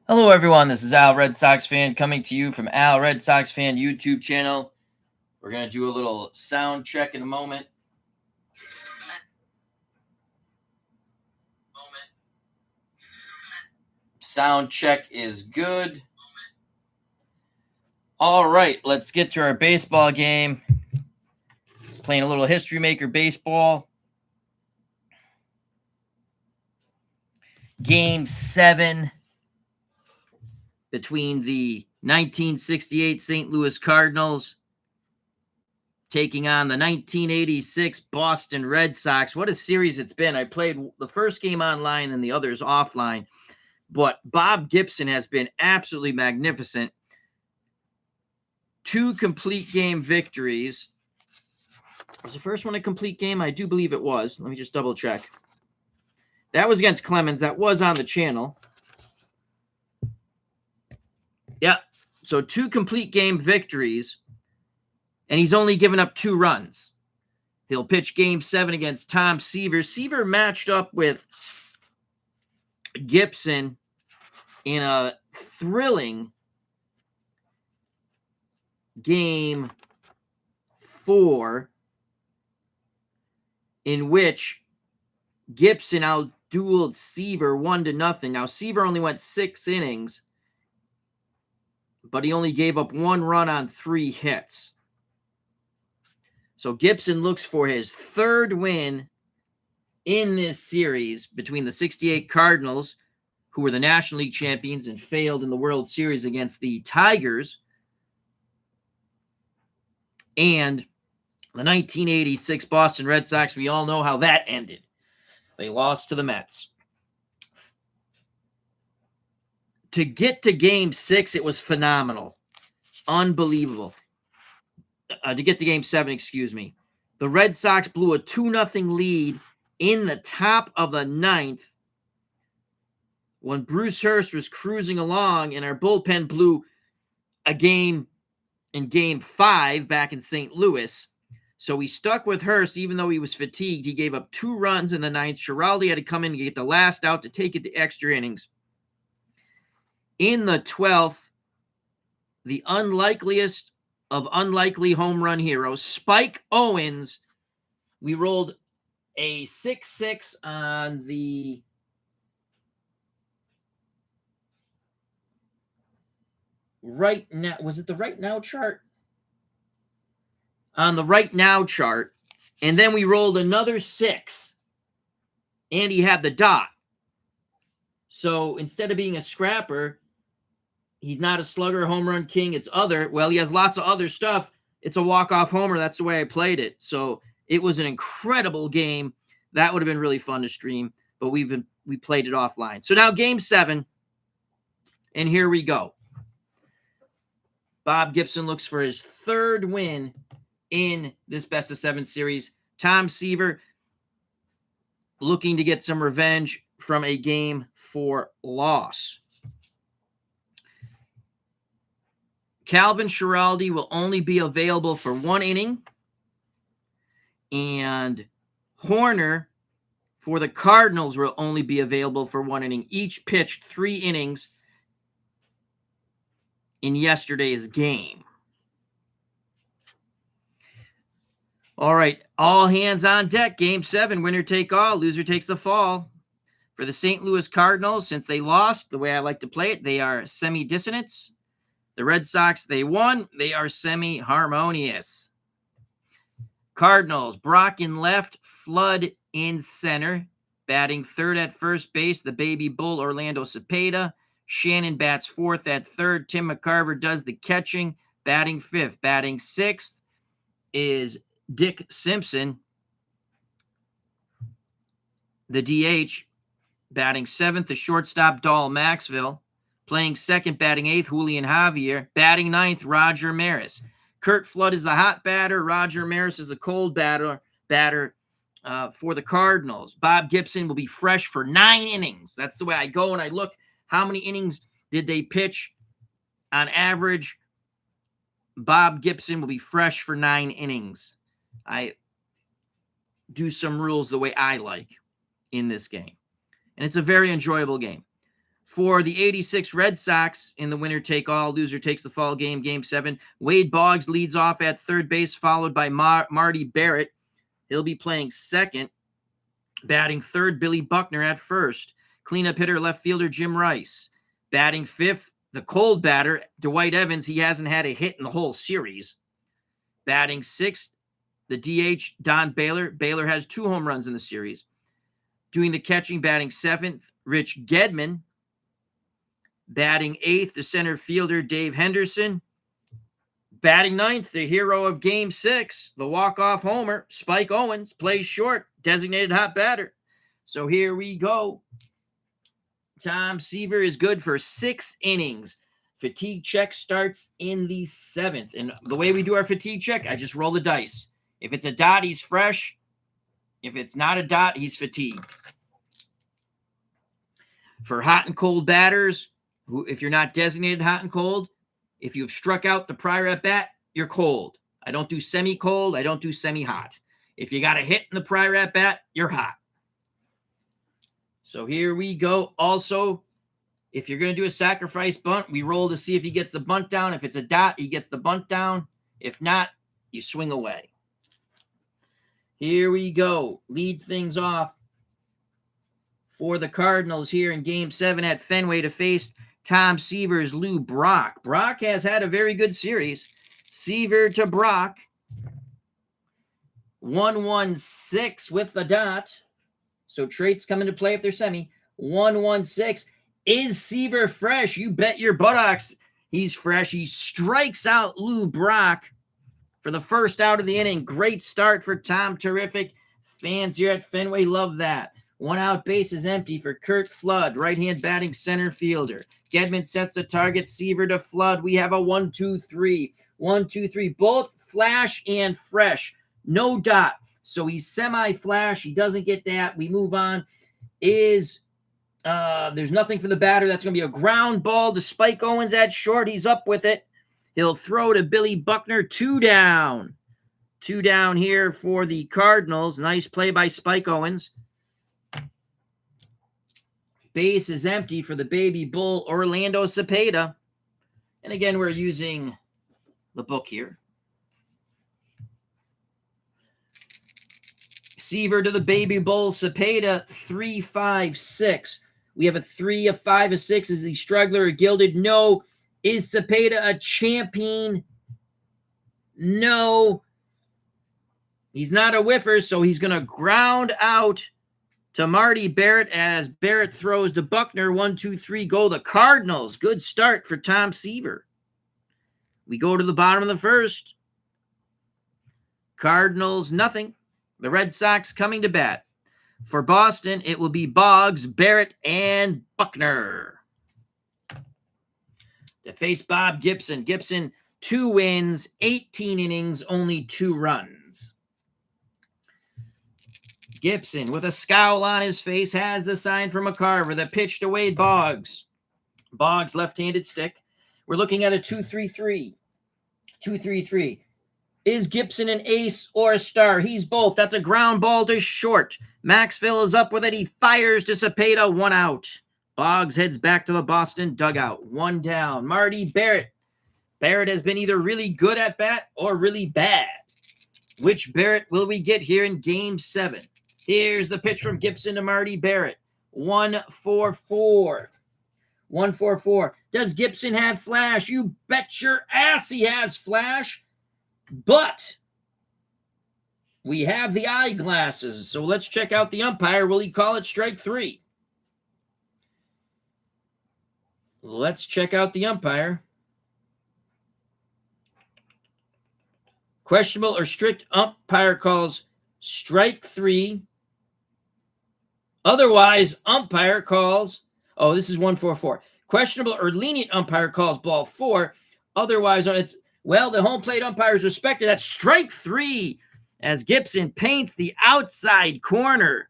Hello, everyone. This is Al Red Sox fan coming to you from Al Red Sox fan YouTube channel. We're going to do a little sound check in a moment. Sound check is good. All right, let's get to our baseball game. Playing a little History Maker baseball. Game 7 between the 1968 St. Louis Cardinals taking on the 1986 Boston Red Sox. What a series it's been. I played the first game online and the others offline. But Bob Gibson has been absolutely magnificent. 2 complete game victories. Was the first one a complete game? I do believe it was. Let me just double check. That was against Clemens. That was on the channel. Yeah. So 2 complete game victories. And he's only given up 2 runs. He'll pitch game 7 against Tom Seaver. Seaver matched up with Gibson in a thrilling game 4 in which Gibson outdueled Seaver 1-0. Now, Seaver only went 6 innings, but he only gave up 1 run on 3 hits. So Gibson looks for his 3rd win in this series between the 68 Cardinals, who were the National League champions and failed in the World Series against the Tigers, and the 1986 Boston Red Sox. We all know how that ended. They lost to the Mets. To get to game 6, it was phenomenal. Unbelievable. To get to game 7, excuse me. The Red Sox blew a 2-0 lead in the top of the 9th when Bruce Hurst was cruising along, and our bullpen blew a game in game 5 back in St. Louis. So we stuck with Hurst, even though he was fatigued. He gave up 2 runs in the 9th. Schiraldi had to come in and get the last out to take it to extra innings. In the 12th, the unlikeliest of unlikely home run heroes, Spike Owens. We rolled a 6-6 on the right now. Was it the right now chart? On the right now chart. And then we rolled another 6. And he had the dot. So instead of being a scrapper, he's not a slugger, home run king. It's other. Well, he has lots of other stuff. It's a walk-off homer. That's the way I played it. So it was an incredible game. That would have been really fun to stream, but we played it offline. So now game 7, and here we go. Bob Gibson looks for his 3rd win in this best-of-7 series. Tom Seaver looking to get some revenge from a game 4 loss. Calvin Schiraldi will only be available for 1 inning. And Horner for the Cardinals will only be available for 1 inning. Each pitched 3 innings in yesterday's game. All right, all hands on deck. Game 7, winner take all, loser takes the fall. For the St. Louis Cardinals, since they lost, the way I like to play it, they are semi-dissonance. The Red Sox, they won. They are semi-harmonious. Cardinals, Brock in left, Flood in center. Batting 3rd at first base, the baby bull Orlando Cepeda. Shannon bats 4th at 3rd. Tim McCarver does the catching, batting 5th. Batting 6th is Dick Simpson, the DH. Batting 7th, the shortstop Dahl Maxville. Playing 2nd, batting 8th, Julian Javier. Batting 9th, Roger Maris. Kurt Flood is the hot batter. Roger Maris is the cold batter for the Cardinals. Bob Gibson will be fresh for 9 innings. That's the way I go, and I look how many innings did they pitch on average. Bob Gibson will be fresh for 9 innings. I do some rules the way I like in this game. And it's a very enjoyable game. For the 86 Red Sox in the winner take all, loser takes the fall game, game 7. Wade Boggs leads off at third base, followed by Marty Barrett. He'll be playing second. Batting third, Billy Buckner at first. Cleanup hitter, left fielder Jim Rice. Batting fifth, the cold batter, Dwight Evans. He hasn't had a hit in the whole series. Batting sixth, the DH, Don Baylor. Baylor has 2 home runs in the series. Doing the catching, batting seventh, Rich Gedman. Batting eighth, the center fielder, Dave Henderson. Batting ninth, the hero of Game 6, the walk-off homer, Spike Owens, plays short, designated hot batter. So here we go. Tom Seaver is good for 6 innings. Fatigue check starts in the 7th. And the way we do our fatigue check, I just roll the dice. If it's a dot, he's fresh. If it's not a dot, he's fatigued. For hot and cold batters, if you're not designated hot and cold, if you've struck out the prior at bat, you're cold. I don't do semi-cold. I don't do semi-hot. If you got a hit in the prior at bat, you're hot. So here we go. Also, if you're going to do a sacrifice bunt, we roll to see if he gets the bunt down. If it's a dot, he gets the bunt down. If not, you swing away. Here we go. Lead things off for the Cardinals here in Game 7 at Fenway to face Tom Seaver's Lou Brock. Brock has had a very good series. Seaver to Brock. 1-1-6 with the dot. So traits come into play if they're semi. 1-1-6. Is Seaver fresh? You bet your buttocks he's fresh. He strikes out Lou Brock for the first out of the inning. Great start for Tom. Terrific. Fans here at Fenway love that. 1 out, base is empty for Kurt Flood, right-hand batting center fielder. Gedman sets the target, Seaver to Flood. We have a 1-2-3. 1-2-3, both flash and fresh. No dot. So he's semi-flash. He doesn't get that. We move on. There's nothing for the batter. That's going to be a ground ball to Spike Owens at short. He's up with it. He'll throw to Billy Buckner. 2 down. 2 down here for the Cardinals. Nice play by Spike Owens. Base is empty for the baby bull, Orlando Cepeda. And again, we're using the book here. Seaver to the baby bull, Cepeda, 3-5-6. We have a 3, a 5, a 6. Is he struggler or gilded? No. Is Cepeda a champion? No. He's not a whiffer, so he's going to ground out to Marty Barrett as Barrett throws to Buckner. 1-2-3, go the Cardinals. Good start for Tom Seaver. We go to the bottom of the first. Cardinals, nothing. The Red Sox coming to bat. For Boston, it will be Boggs, Barrett, and Buckner. To face Bob Gibson. Gibson, 2 wins, 18 innings, only 2 runs. Gibson, with a scowl on his face, has the sign from McCarver. The pitch to Wade Boggs. Boggs, left-handed stick. We're looking at a 2-3-3. 2-3-3. Is Gibson an ace or a star? He's both. That's a ground ball to short. Maxville is up with it. He fires to Cepeda. 1 out. Boggs heads back to the Boston dugout. 1 down. Marty Barrett. Barrett has been either really good at bat or really bad. Which Barrett will we get here in Game 7? Here's the pitch from Gibson to Marty Barrett. 1-4-4. 1-4-4. Does Gibson have flash? You bet your ass he has flash. But we have the eyeglasses. So let's check out the umpire. Will he call it strike 3? Let's check out the umpire. Questionable or strict umpire calls strike 3. Otherwise, umpire calls, this is 1-4-4. Questionable or lenient umpire calls ball 4. Otherwise, the home plate umpire is respected. That's strike 3 as Gibson paints the outside corner.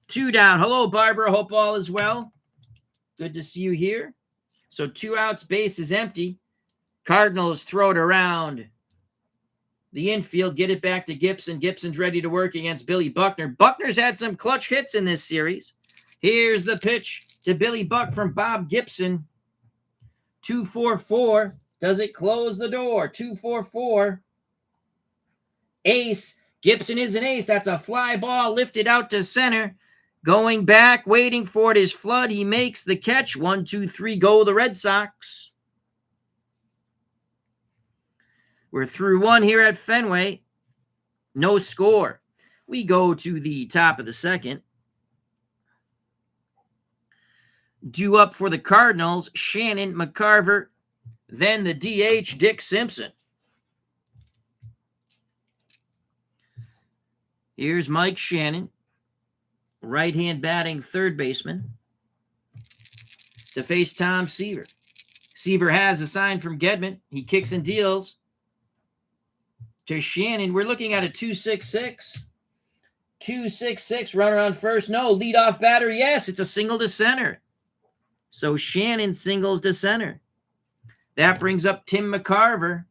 2 down. Hello, Barbara. Hope all is well. Good to see you here. So 2 outs, base is empty. Cardinals throw it around the infield, get it back to Gibson. Gibson's ready to work against Billy Buckner. Buckner's had some clutch hits in this series. Here's the pitch to Billy Buck from Bob Gibson. 244. Does it close the door? 244. Ace. Gibson is an ace. That's a fly ball lifted out to center. Going back, waiting for it is Flood. He makes the catch. 1, 2, 3, go the Red Sox. We're through one here at Fenway. No score. We go to the top of the second. Due up for the Cardinals, Shannon, McCarver. Then the DH, Dick Simpson. Here's Mike Shannon, right-hand batting third baseman, to face Tom Seaver. Seaver has a sign from Gedman. He kicks and deals to Shannon. We're looking at a 2-6-6. 2-6-6, runner on first. No, leadoff batter. Yes, it's a single to center. So Shannon singles to center. That brings up Tim McCarver.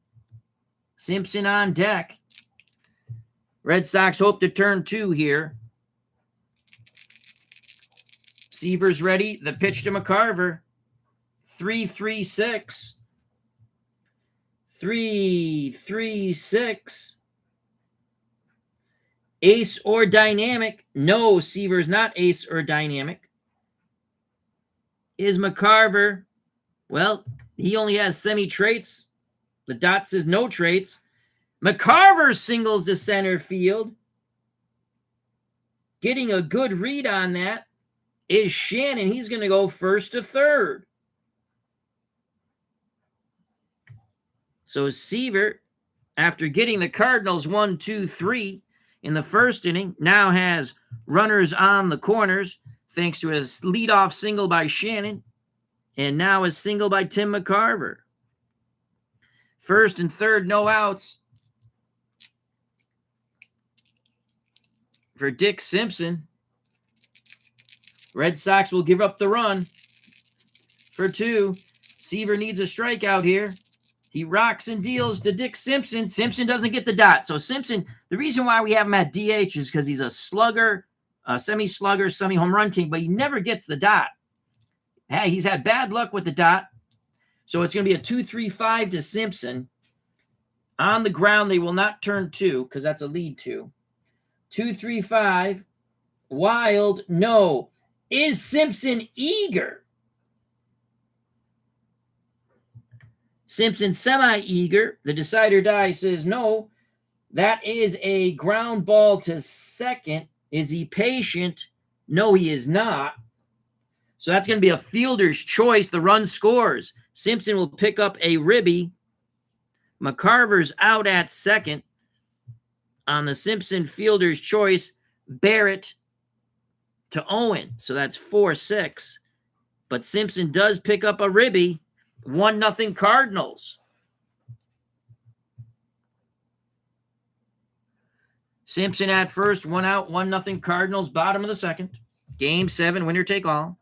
Simpson on deck. Red Sox hope to turn 2 here. Seaver's ready. The pitch to McCarver. 3-3-6. 3-3-6. Ace or dynamic? No, Seaver's not ace or dynamic. Is McCarver? Well, he only has semi-traits. The dot says no traits. McCarver singles to center field. Getting a good read on that is Shannon. He's going to go first to third. So Seaver, after getting the Cardinals 1, 2, 3 in the first inning, now has runners on the corners thanks to a leadoff single by Shannon, and now a single by Tim McCarver. First and third, no outs for Dick Simpson. Red Sox will give up the run for 2. Seaver needs a strikeout here. He rocks and deals to Dick Simpson. Simpson doesn't get the dot. So Simpson, the reason why we have him at DH is because he's a slugger, a semi-slugger, semi-home run king, but he never gets the dot. Hey, he's had bad luck with the dot. So it's going to be a 2-3-5 to Simpson. On the ground, they will not turn 2 because that's a lead 2. 2-3-5. Wild, no. Is Simpson eager? Simpson semi-eager. The decider die says no. That is a ground ball to second. Is he patient? No, he is not. So that's going to be a fielder's choice. The run scores. Simpson will pick up a ribby. McCarver's out at second. On the Simpson fielder's choice, Barrett to Owen. So that's 4-6. But Simpson does pick up a ribby. 1-0 Cardinals. Simpson at first, 1 out, 1-0 Cardinals, bottom of the second. Game 7, winner take all.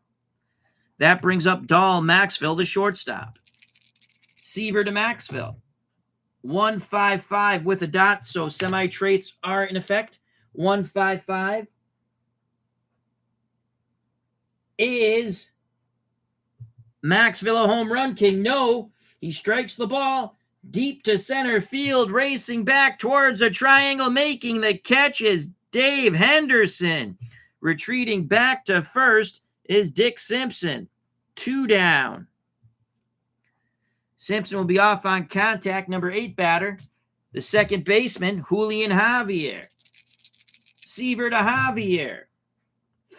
That brings up Dahl Maxwell, the shortstop. Seaver to Maxwell. 1-5-5 with a dot, so semi-traits are in effect. 1-5-5 is Maxwell a home run king? No. He strikes the ball deep to center field, racing back towards a triangle, making the catch is Dave Henderson. Retreating back to first is Dick Simpson. 2 down. Simpson will be off on contact. Number 8 batter, the second baseman, Julian Javier. Seaver to Javier.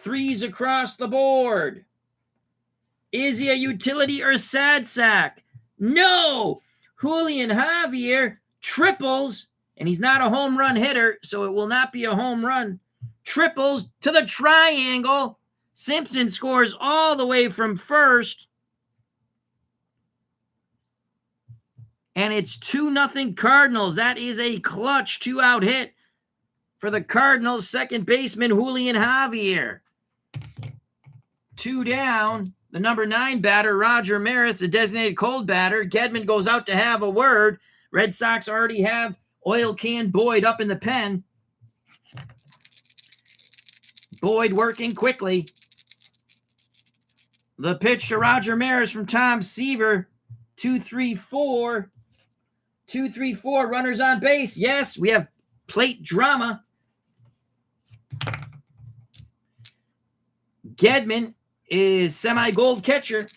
3s across the board. Is he a utility or sad sack? No! Julian Javier triples, and he's not a home run hitter, so it will not be a home run. Triples to the triangle. Simpson scores all the way from first. And it's 2-0 Cardinals. That is a clutch 2-out hit for the Cardinals' second baseman, Julian Javier. 2 down. The number 9 batter, Roger Maris, a designated cold batter. Gedman goes out to have a word. Red Sox already have Oil Can Boyd up in the pen. Boyd working quickly. The pitch to Roger Maris from Tom Seaver. 2-3-4. 2-3-4. Runners on base. Yes, we have plate drama. Gedman is semi-gold catcher.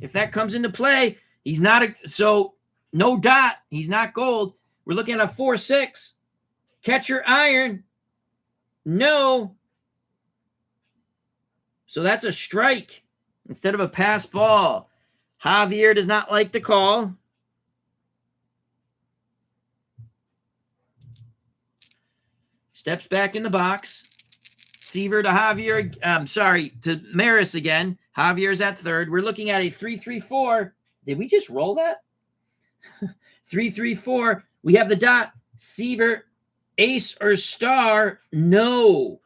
If that comes into play, he's not so no dot. He's not gold. We're looking at a 4-6. Catcher iron. No. So that's a strike instead of a pass ball. Javier does not like the call. Steps back in the box. Seaver to Javier. To Maris again. Javier's at third. We're looking at a 3-3-4. Did we just roll that? 3-3-4. We have the dot. Seaver, ace or star? No.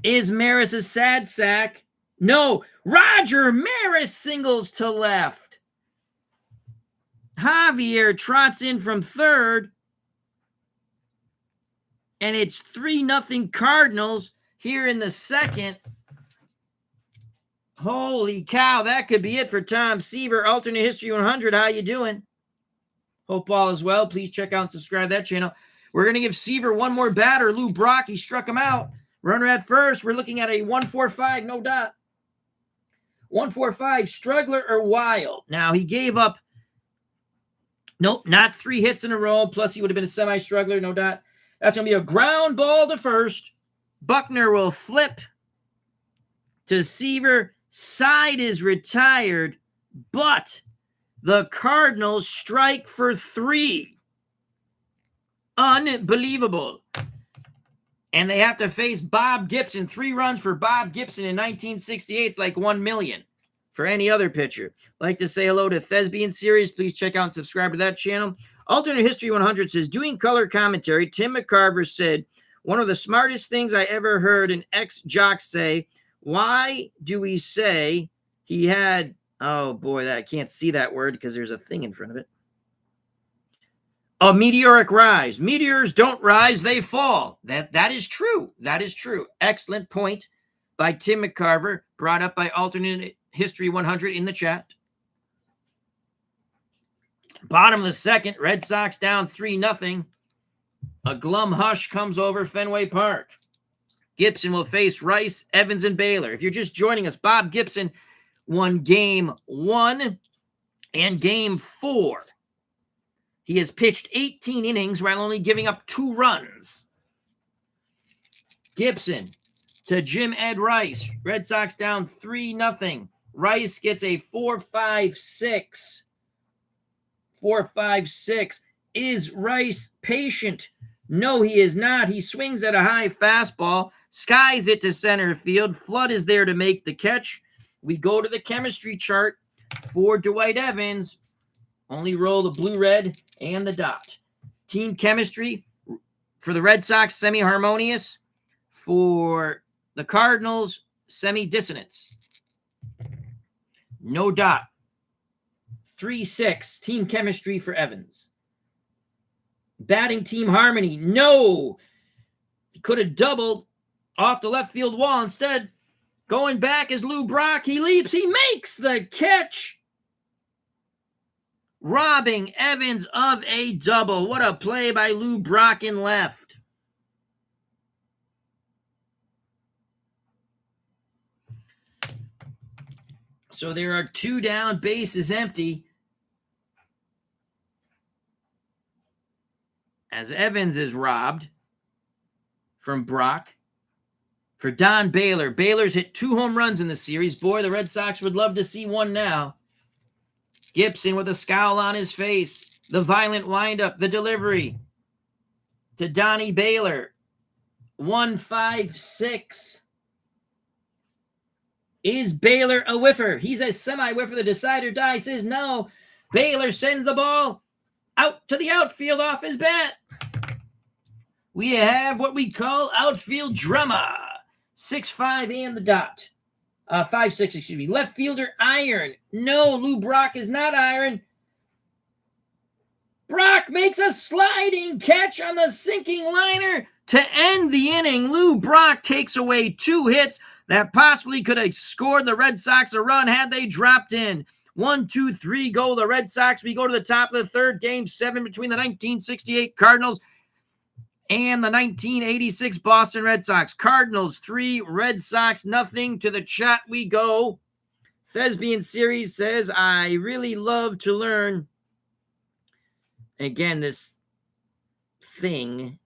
Is Maris a sad sack? No. Roger Maris singles to left. Javier trots in from third. And it's 3-0 Cardinals here in the second. Holy cow, that could be it for Tom Seaver, Alternate History 100. How you doing? Hope all is well. Please check out and subscribe to that channel. We're going to give Seaver one more batter. Lou Brock, he struck him out. Runner at first. We're looking at a 1-4-5, no dot. 1-4-5, Struggler or Wild. Now, he gave up, nope, not 3 hits in a row, plus he would have been a semi-struggler, no dot. That's going to be a ground ball to first. Buckner will flip to Seaver. Side is retired, but the Cardinals strike for 3. Unbelievable. And they have to face Bob Gibson. 3 runs for Bob Gibson in 1968. It's like 1 million for any other pitcher. Like to say hello to Thespian Series. Please check out and subscribe to that channel. Alternate History 100 says, doing color commentary, Tim McCarver said, one of the smartest things I ever heard an ex-jock say. Why do we say he had, oh boy, I can't see that word because there's a thing in front of it. A meteoric rise. Meteors don't rise, they fall. That is true. That is true. Excellent point by Tim McCarver, brought up by Alternate History 100 in the chat. Bottom of the second, Red Sox down 3-0. A glum hush comes over Fenway Park. Gibson will face Rice, Evans, and Baylor. If you're just joining us, Bob Gibson won Game 1 and Game 4. He has pitched 18 innings while only giving up 2 runs. Gibson to Jim Ed Rice. Red Sox down 3-0. Rice gets a 4-5-6. 4-5-6. Is Rice patient? No, he is not. He swings at a high fastball, skies it to center field. Flood is there to make the catch. We go to the chemistry chart for Dwight Evans. Only roll the blue, red, and the dot. Team chemistry for the Red Sox, semi-harmonious. For the Cardinals, semi-dissonance. No dot. 3-6. Team chemistry for Evans. Batting team harmony. No. He could have doubled off the left field wall. Instead, going back is Lou Brock. He leaps. He makes the catch. Robbing Evans of a double. What a play by Lou Brock in left. So there are 2 down, base is empty. As Evans is robbed from Brock. For Don Baylor. Baylor's hit 2 home runs in the series. Boy, the Red Sox would love to see one now. Gibson with a scowl on his face. The violent windup. The delivery to Donnie Baylor. 1-5-6. Is Baylor a whiffer? He's a semi-whiffer. The decider die says no. Baylor sends the ball out to the outfield off his bat. We have what we call outfield drama. 6-5 and the dot. 5-6, excuse me. Left fielder iron. No, Lou Brock is not iron. Brock makes a sliding catch on the sinking liner to end the inning. Lou Brock takes away 2 hits. that possibly could have scored the Red Sox a run had they dropped in. 1, 2, 3, go the Red Sox. We go to the top of the third, game 7 between the 1968 Cardinals and the 1986 Boston Red Sox. Cardinals 3, Red Sox nothing. To the chat we go. Thespian Series says, I really love to learn. Again, this thing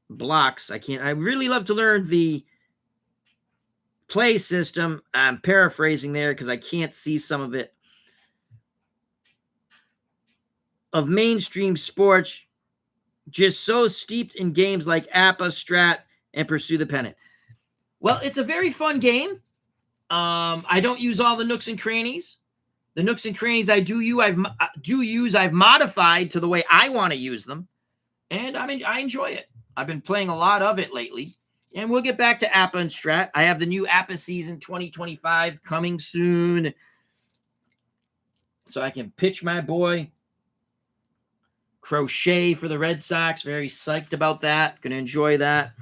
blocks. I really love to learn the play system. I'm paraphrasing there because I can't see some of it. Of mainstream sports, just so steeped in games like Appa, Strat, and Pursue the Pennant. Well, it's a very fun game. I don't use all the nooks and crannies. The nooks and crannies I do use, I've modified to the way I want to use them, and I enjoy it. I've been playing a lot of it lately, and we'll get back to Appa and Strat. I have the new Appa season 2025 coming soon, so I can pitch my boy Crochet for the Red Sox. Very psyched about that. Going to enjoy that.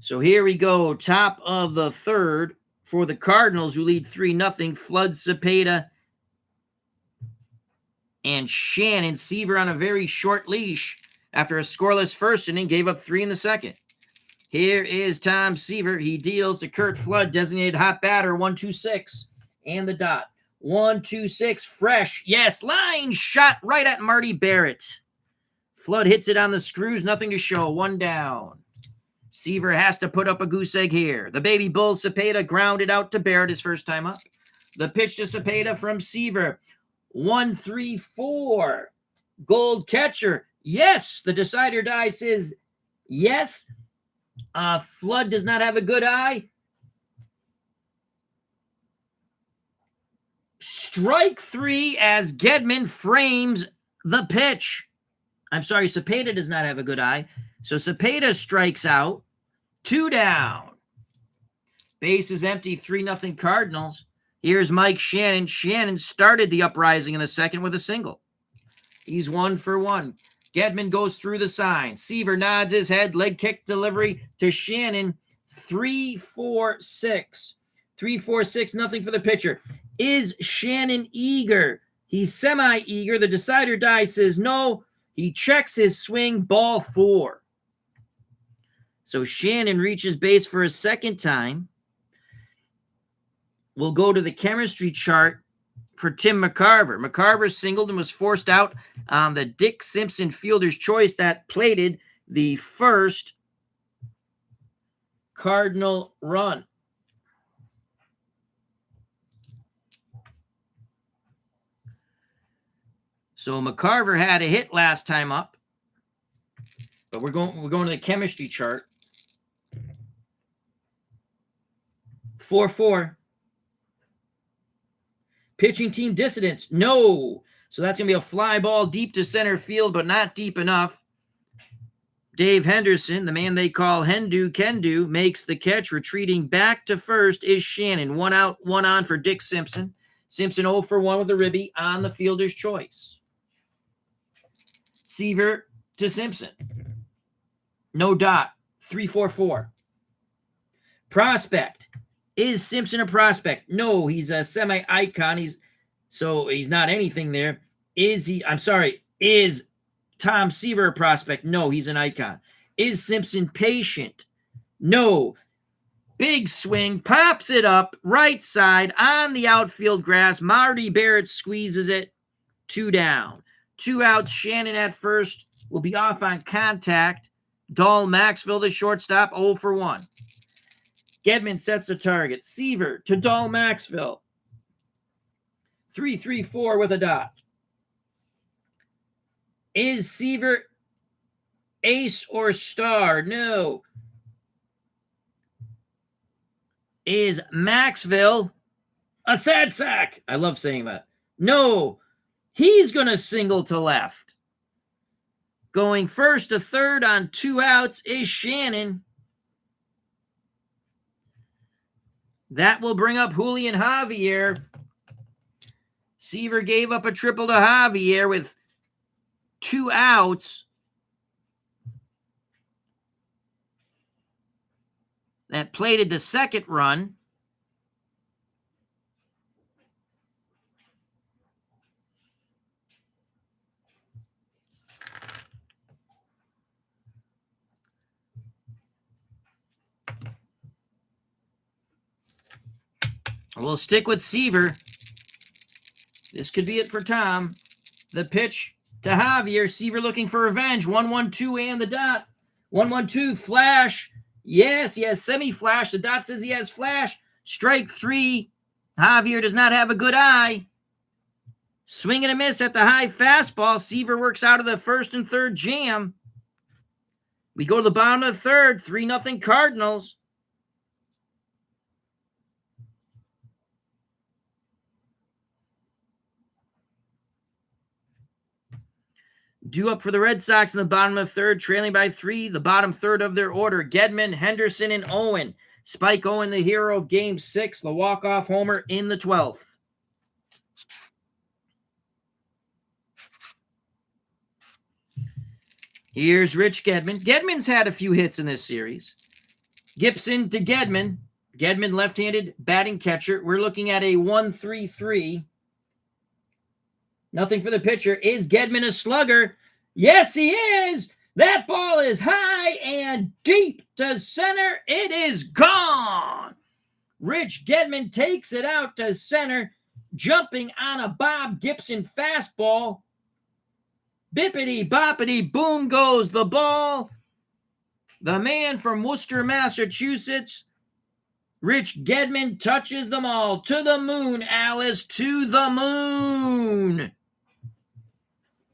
So here we go. Top of the third for the Cardinals, who lead 3-0. Flood, Cepeda, and Shannon. Seaver on a very short leash after a scoreless first inning, gave up 3 in the second. Here is Tom Seaver. He deals to Curt Flood, designated hot batter, 1-2-6, and the dot. 1-2-6, fresh. Yes, line shot right at Marty Barrett. Flood hits it on the screws, nothing to show, 1 down. Seaver has to put up a goose egg here. The baby bull, Cepeda, grounded out to Barrett his first time up. The pitch to Cepeda from Seaver. 1-3-4. Gold catcher. Yes, the decider die says yes. Flood does not have a good eye. Strike 3 as Gedman frames the pitch. I'm sorry, Cepeda does not have a good eye. So Cepeda strikes out. 2 down. Base is empty, 3-0 Cardinals. Here's Mike Shannon. Shannon started the uprising in the second with a single. He's 1 for 1. Gedman goes through the sign. Seaver nods his head. Leg kick delivery to Shannon. 3-4-6. 3-4-6, nothing for the pitcher. Is Shannon eager? He's semi-eager. The decider die says no. He checks his swing, ball 4. So Shannon reaches base for a second time. We'll go to the chemistry chart for Tim McCarver. McCarver singled and was forced out on the Dick Simpson fielder's choice that plated the first Cardinal run. So McCarver had a hit last time up, but we're going to the chemistry chart. 4-4. Pitching team dissidence, no. So that's going to be a fly ball deep to center field, but not deep enough. Dave Henderson, the man they call Hendu Kendu, makes the catch. Retreating back to first is Shannon. 1 out, 1 on for Dick Simpson. Simpson 0 for 1 with a ribby on the fielder's choice. Seaver to Simpson. No dot. 3-4-4. Prospect. Is Simpson a prospect? No, he's a semi-icon. He's not anything there. Is Tom Seaver a prospect? No, he's an icon. Is Simpson patient? No. Big swing, pops it up, right side on the outfield grass. Marty Barrett squeezes it. 2 down. 2 outs. Shannon at first will be off on contact. Dahl Maxville, the shortstop, 0 for 1. Gedman sets the target. Seaver to Dahl Maxville. 3-3-4 with a dot. Is Seaver ace or star? No. Is Maxville a sad sack? I love saying that. No. He's going to single to left. Going first to third on 2 outs is Shannon. That will bring up Julian Javier. Seaver gave up a triple to Javier with 2 outs. that plated the second run. We'll stick with Seaver. This could be it for Tom. The pitch to Javier. Seaver looking for revenge. 1-1-2 and the dot. 1-1-2 flash. Yes, he has semi-flash. The dot says he has flash. Strike 3. Javier does not have a good eye. Swing and a miss at the high fastball. Seaver works out of the first and third jam. We go to the bottom of the third. 3-0 Cardinals. Due up for the Red Sox in the bottom of the third, trailing by 3. The bottom third of their order, Gedman, Henderson, and Owen. Spike Owen, the hero of Game 6, the walk-off homer in the 12th. Here's Rich Gedman. Gedman's had a few hits in this series. Gibson to Gedman. Gedman, left-handed batting catcher. We're looking at a 1-3-3. Nothing for the pitcher. Is Gedman a slugger? Yes, he is. That ball is high and deep to center. It is gone. Rich Gedman takes it out to center, jumping on a Bob Gibson fastball. Bippity boppity boom goes the ball. The man from Worcester, Massachusetts, Rich Gedman, touches them all. To the moon, Alice, to the moon.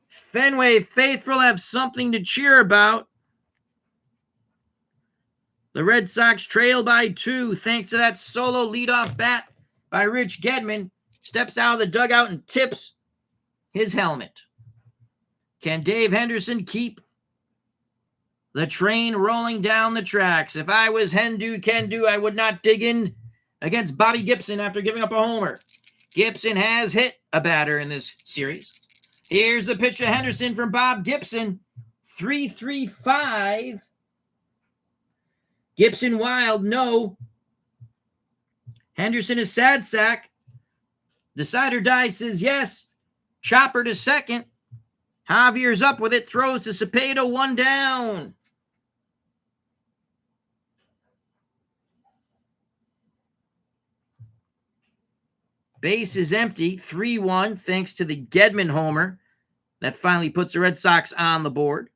Fenway faithful have something to cheer about. The Red Sox trail by 2 thanks to that solo leadoff bat by Rich Gedman. Steps out of the dugout and tips his helmet. Can Dave Henderson keep the train rolling down the tracks? If I was Kendu, I would not dig in against Bobby Gibson after giving up a homer. Gibson has hit a batter in this series. Here's the pitch to Henderson from Bob Gibson. 3-3-5. Gibson wild, no. Henderson is sad sack. Decider die says yes. Chopper to second. Javier's up with it. Throws to Cepeda, 1 down. Base is empty, 3-1, thanks to the Gedman homer. That finally puts the Red Sox on the board.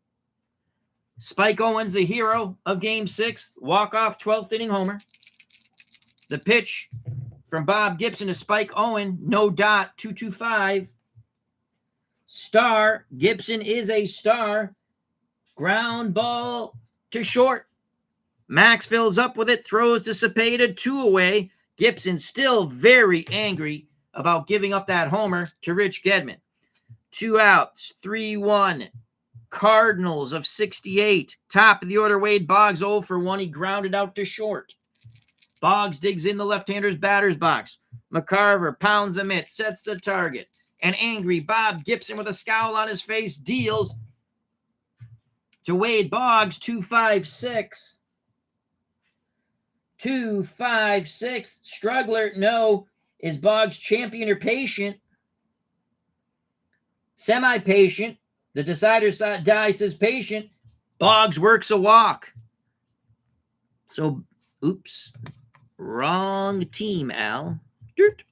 Spike Owens, the hero of Game 6, walk-off 12th inning homer. The pitch from Bob Gibson to Spike Owen, no dot, 2-2-5. Star, Gibson is a star. Ground ball to short. Max fills up with it, throws to Cepeda, 2 away. Gibson still very angry about giving up that homer to Rich Gedman. 2 outs, 3-1. Cardinals of 68. Top of the order, Wade Boggs 0 for 1. He grounded out to short. Boggs digs in the left-hander's batter's box. McCarver pounds the mitt, sets the target. An angry Bob Gibson with a scowl on his face deals to Wade Boggs, 2-5-6. 2-5-6. Struggler, no. Is Boggs champion or patient? Semi-patient. The decider die says patient. Boggs works a walk. So, oops. Wrong team, Al. Dirt.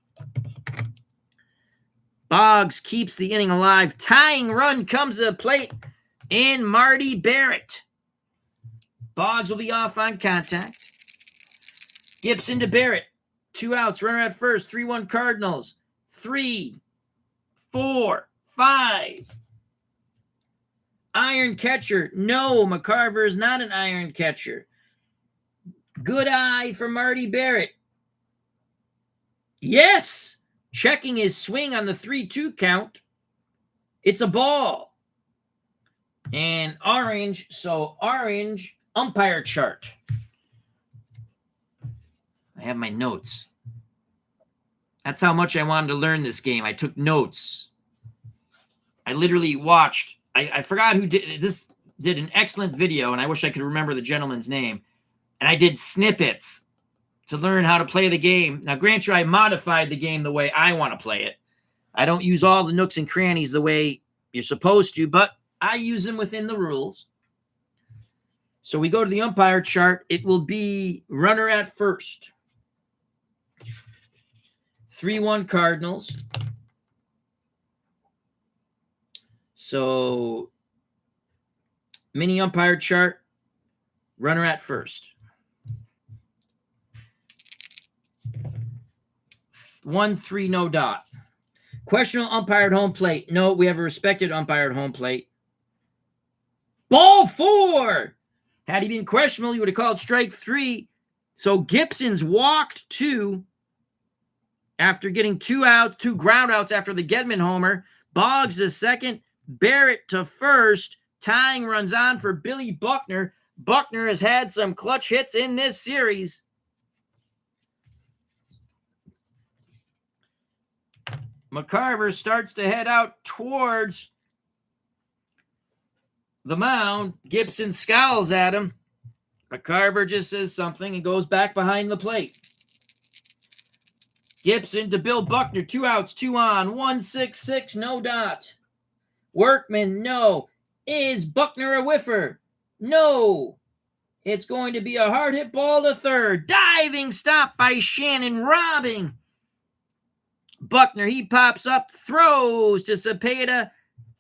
Boggs keeps the inning alive. Tying run comes to the plate in Marty Barrett. Boggs will be off on contact. Gibson to Barrett. 2 outs. Runner at first. 3-1 Cardinals. 3, 4, 5. Iron catcher. No, McCarver is not an iron catcher. Good eye for Marty Barrett. Yes. Checking his swing on the 3-2 count. It's a ball. And orange. So orange umpire chart. I have my notes. That's how much I wanted to learn this game. I took notes. I literally watched. I forgot who did this. Did an excellent video, and I wish I could remember the gentleman's name. And I did snippets to learn how to play the game. Now, grant you, I modified the game the way I want to play it. I don't use all the nooks and crannies the way you're supposed to, but I use them within the rules. So we go to the umpire chart. It will be runner at first. 3-1 Cardinals. So mini umpire chart, runner at first. 1-3, no dot. Questionable umpire at home plate. No, we have a respected umpire at home plate. Ball 4. Had he been questionable, you would have called strike 3. So Gibson's walked 2 after getting 2 ground outs after the Gedman homer. Boggs to second, Barrett to first. Tying runs on for Billy Buckner. Buckner has had some clutch hits in this series. McCarver starts to head out towards the mound. Gibson scowls at him. McCarver just says something and goes back behind the plate. Gibson to Bill Buckner. 2 outs, 2 on. 1-6-6, no dot. Workman, no. Is Buckner a whiffer? No. It's going to be a hard hit ball to third. Diving stop by Shannon, robbing. Buckner, he pops up, throws to Cepeda.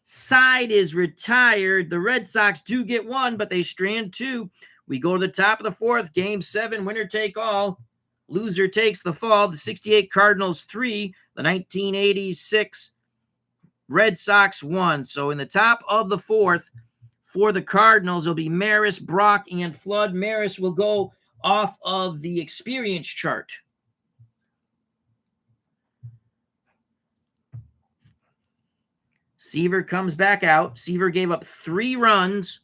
Side is retired. The Red Sox do get 1, but they strand 2. We go to the top of the 4th. Game 7, winner take all. Loser takes the fall. The 68 Cardinals 3. The 1986 Red Sox 1. So in the top of the 4th, for the Cardinals, it'll be Maris, Brock, and Flood. Maris will go off of the experience chart. Seaver comes back out. Seaver gave up 3 runs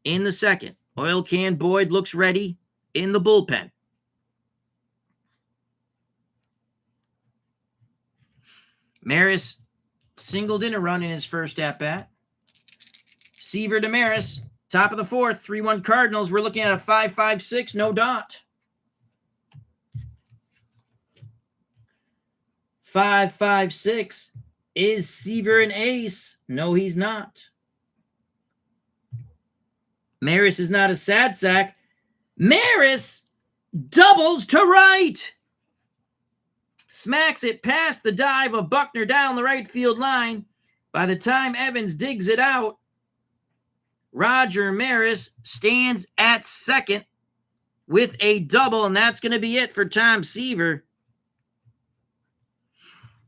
in the second. Oil Can Boyd looks ready in the bullpen. Maris singled in a run in his first at-bat. Seaver to Maris, top of the 4th, 3-1 Cardinals. We're looking at a 5-5-6, no dot. 5-5-6. Is Seaver an ace? No, he's not. Maris is not a sad sack. Maris doubles to right. Smacks it past the dive of Buckner down the right field line. By the time Evans digs it out, Roger Maris stands at second with a double, and that's going to be it for Tom Seaver.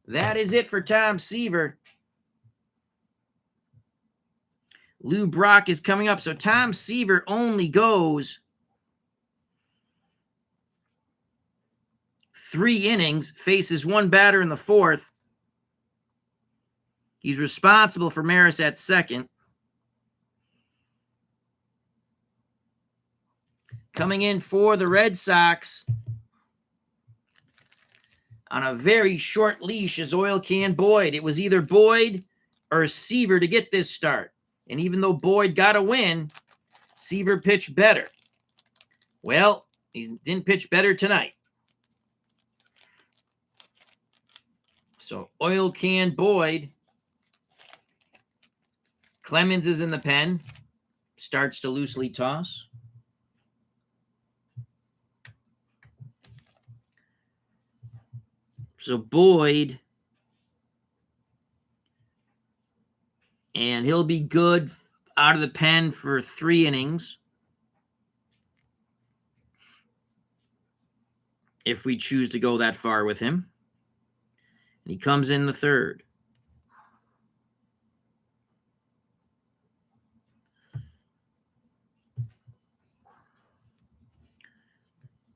That is it for Tom Seaver. Lou Brock is coming up. So Tom Seaver only goes 3 innings, faces 1 batter in the 4th. He's responsible for Maris at second. Coming in for the Red Sox on a very short leash is Oil Can Boyd. It was either Boyd or Seaver to get this start. And even though Boyd got a win, Seaver pitched better. Well, he didn't pitch better tonight. So Oil Can Boyd. Clemens is in the pen. Starts to loosely toss. So Boyd, and he'll be good out of the pen for 3 innings if we choose to go that far with him. And he comes in the 3rd.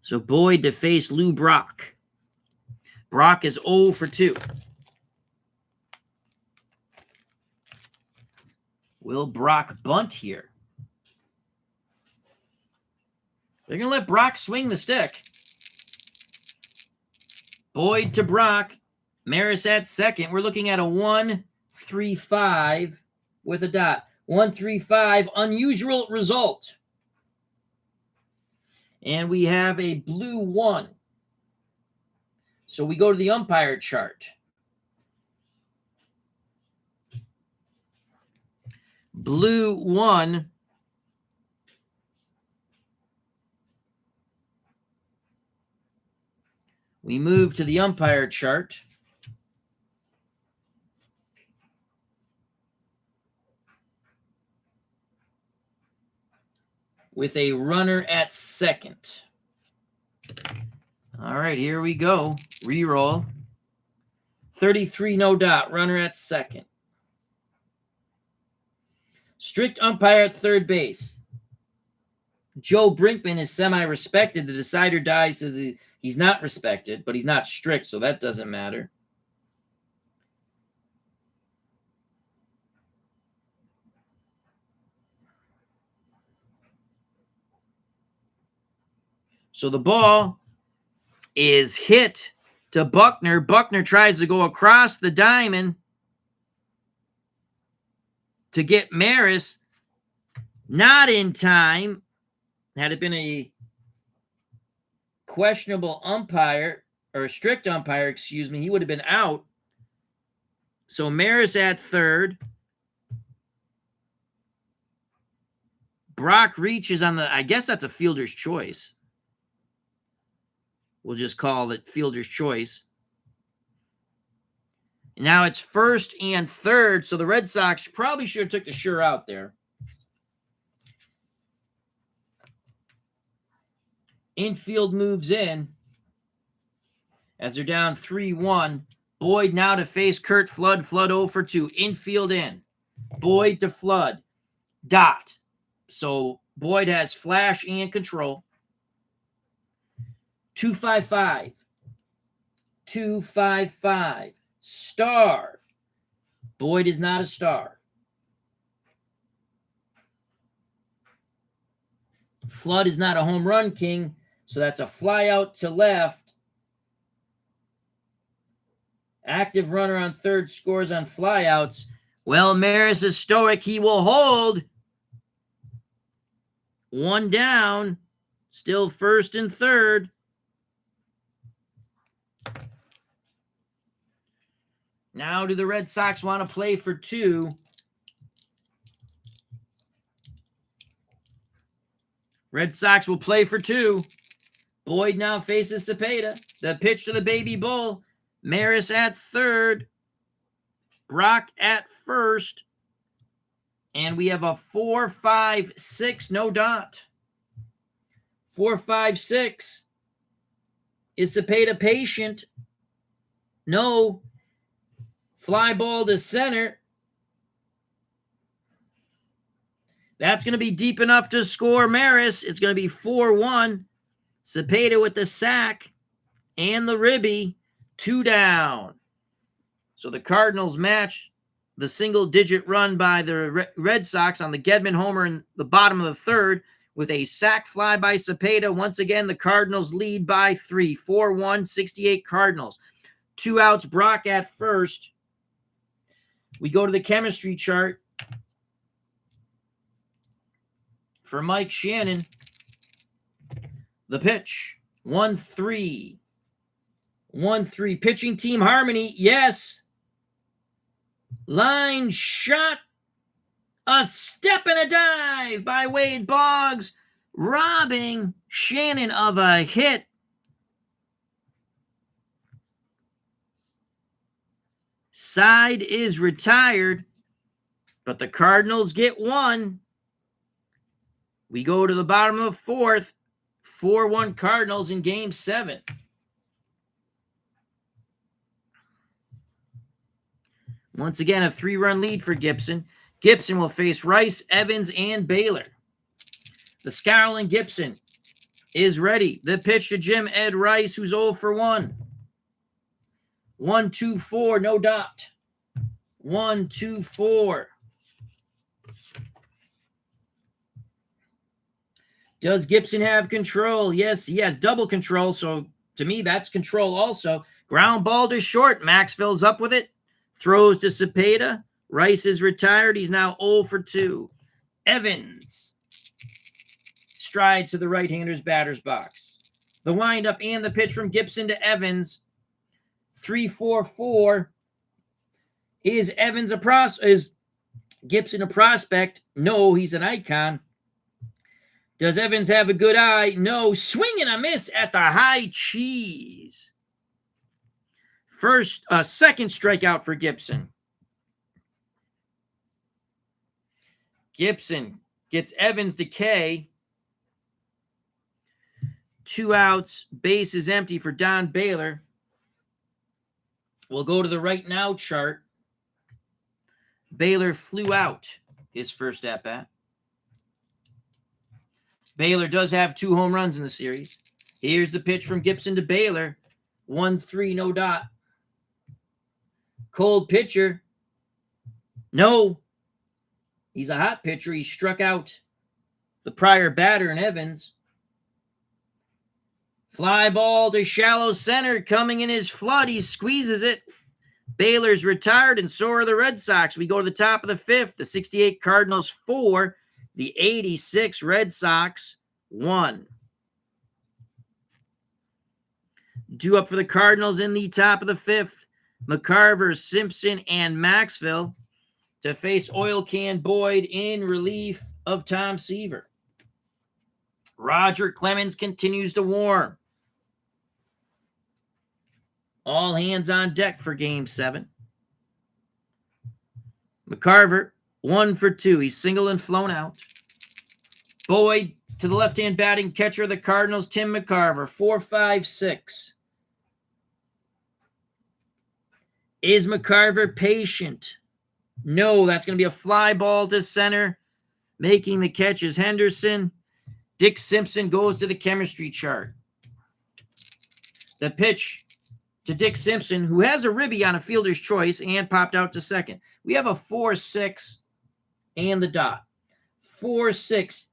So Boyd to face Lou Brock. Brock is 0 for 2. Will Brock bunt here? They're going to let Brock swing the stick. Boyd to Brock. Maris at second. We're looking at a 1-3-5 with a dot. 1-3-5, unusual result. And we have a blue 1. So we go to the umpire chart. Blue 1. We move to the umpire chart. With a runner at second. All right, here we go. Reroll. 33, no dot. Runner at second. Strict umpire at third base. Joe Brinkman is semi-respected. The decider dies says he's not respected, but he's not strict, so that doesn't matter. So the ball is hit to Buckner. Buckner tries to go across the diamond to get Maris. Not in time. Had it been a questionable umpire, or a strict umpire, excuse me, he would have been out. So Maris at third. Brock reaches on the, I guess that's a fielder's choice. We'll just call it fielder's choice. Now it's first and third, so the Red Sox probably should have took the sure out there. Infield moves in as they're down 3-1. Boyd now to face Kurt Flood. Flood 0 for 2. Infield in. Boyd to Flood. Dot. So Boyd has flash and control. 2-5-5. 2-5-5. Star. Boyd is not a star. Flood is not a home run king, so that's a fly out to left. Active runner on third scores on flyouts. Well, Maris is stoic. He will hold. 1 down. Still first and third. Now do the Red Sox want to play for 2? Red Sox will play for 2. Boyd now faces Cepeda. The pitch to the baby bull. Maris at third. Brock at first. And we have a 4-5-6, no dot. 4-5-6. Is Cepeda patient? No. Fly ball to center. That's going to be deep enough to score Maris. It's going to be 4-1. Cepeda with the sack and the ribby. 2 down. So the Cardinals match the single-digit run by the Red Sox on the Gedman homer in the bottom of the third with a sack fly by Cepeda. Once again, the Cardinals lead by 3. 4-1, 68 Cardinals. 2 outs, Brock at first. We go to the chemistry chart for Mike Shannon. The pitch. 1-3. 1-3. Pitching team harmony. Yes. Line shot. A step and a dive by Wade Boggs, robbing Shannon of a hit. Side is retired, but the Cardinals get 1. We go to the bottom of the fourth. 4-1 Cardinals in Game 7. Once again, a 3-run lead for Gibson. Gibson will face Rice, Evans, and Baylor. The Scarlin Gibson is ready. The pitch to Jim Ed Rice, who's 0 for 1. 1-2-4, no dot. 1-2-4. Does Gibson have control? Yes, he has double control, so to me, that's control also. Ground ball to short. Maxville's up with it. Throws to Cepeda. Rice is retired. He's now 0 for 2. Evans strides to the right-hander's batter's box. The windup and the pitch from Gibson to Evans. 3-4-4. Is Gibson a prospect? No, he's an icon. Does Evans have a good eye? No. Swing and a miss at the high cheese. Second strikeout for Gibson. Gibson gets Evans to K. 2 outs. Base is empty for Don Baylor. We'll go to the right now chart. Baylor flew out his first at-bat. Baylor does have 2 home runs in the series. Here's the pitch from Gibson to Baylor. 1-3, no dot. Cold pitcher. No. He's a hot pitcher. He struck out the prior batter in Evans. Fly ball to shallow center. Coming in his flood. He squeezes it. Baylor's retired, and so are the Red Sox. We go to the top of the 5th. The 68 Cardinals 4. The 86 Red Sox 1. Due up for the Cardinals in the top of the 5th. McCarver, Simpson, and Maxville to face Oil Can Boyd in relief of Tom Seaver. Roger Clemens continues to warm. All hands on deck for Game 7. McCarver, 1 for 2. He's singled and flown out. Boyd to the left-hand batting catcher of the Cardinals, Tim McCarver, 4-5-6. Is McCarver patient? No, that's going to be a fly ball to center. Making the catch is Henderson. Dick Simpson goes to the chemistry chart. The pitch to Dick Simpson, who has a ribby on a fielder's choice and popped out to second. We have a 4-6 and the dot. 4-6.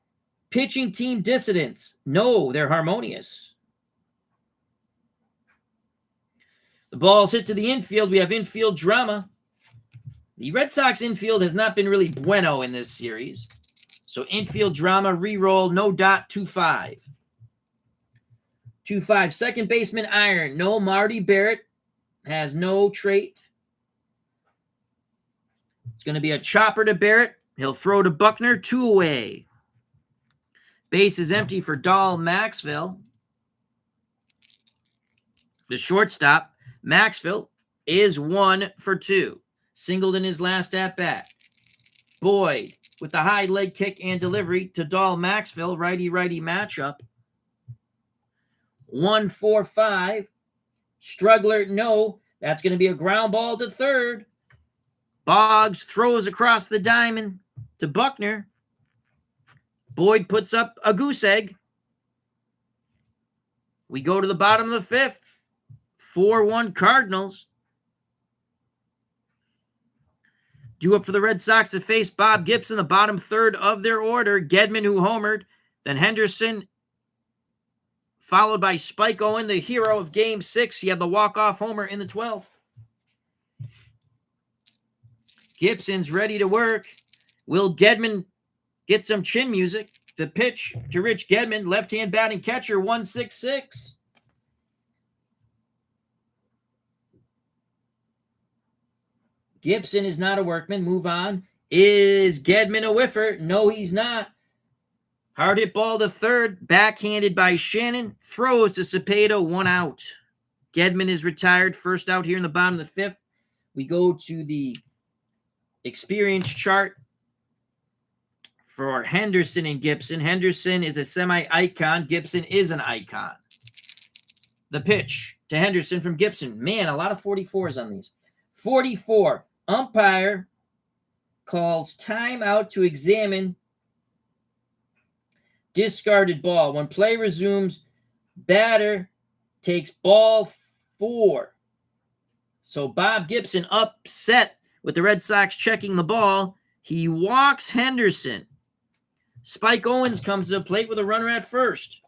Pitching team dissidents. No, they're harmonious. The ball's hit to the infield. We have infield drama. The Red Sox infield has not been really bueno in this series. So infield drama, re-roll, no dot, 2-5. 2-5. Second baseman iron. No, Marty Barrett has no trait. It's going to be a chopper to Barrett. He'll throw to Buckner, 2 away. Base is empty for Dahl Maxville. The shortstop, Maxville, is 1 for 2. Singled in his last at-bat. Boyd with the high leg kick and delivery to Dahl Maxville. Righty-righty matchup. 1-4-5. Struggler, no. That's going to be a ground ball to third. Boggs throws across the diamond to Buckner. Boyd puts up a goose egg. We go to the bottom of the 5th. 4-1 Cardinals. Due up for the Red Sox to face Bob Gibson, the bottom third of their order. Gedman, who homered. Then Henderson, followed by Spike Owen, the hero of Game 6. He had the walk-off homer in the 12th. Gibson's ready to work. Will Gedman get some chin music? The pitch to Rich Gedman, left-hand batting catcher, 1-6-6. Gibson is not a workman. Move on. Is Gedman a whiffer? No, he's not. Hard hit ball to third. Backhanded by Shannon. Throws to Cepeda. 1 out. Gedman is retired. First out here in the bottom of the 5th. We go to the experience chart for Henderson and Gibson. Henderson is a semi-icon. Gibson is an icon. The pitch to Henderson from Gibson. Man, a lot of 44s on these. 44. Umpire calls timeout to examine discarded ball. When play resumes, batter takes ball 4. So Bob Gibson upset with the Red Sox checking the ball. He walks Henderson. Spike Owens comes to the plate with a runner at first.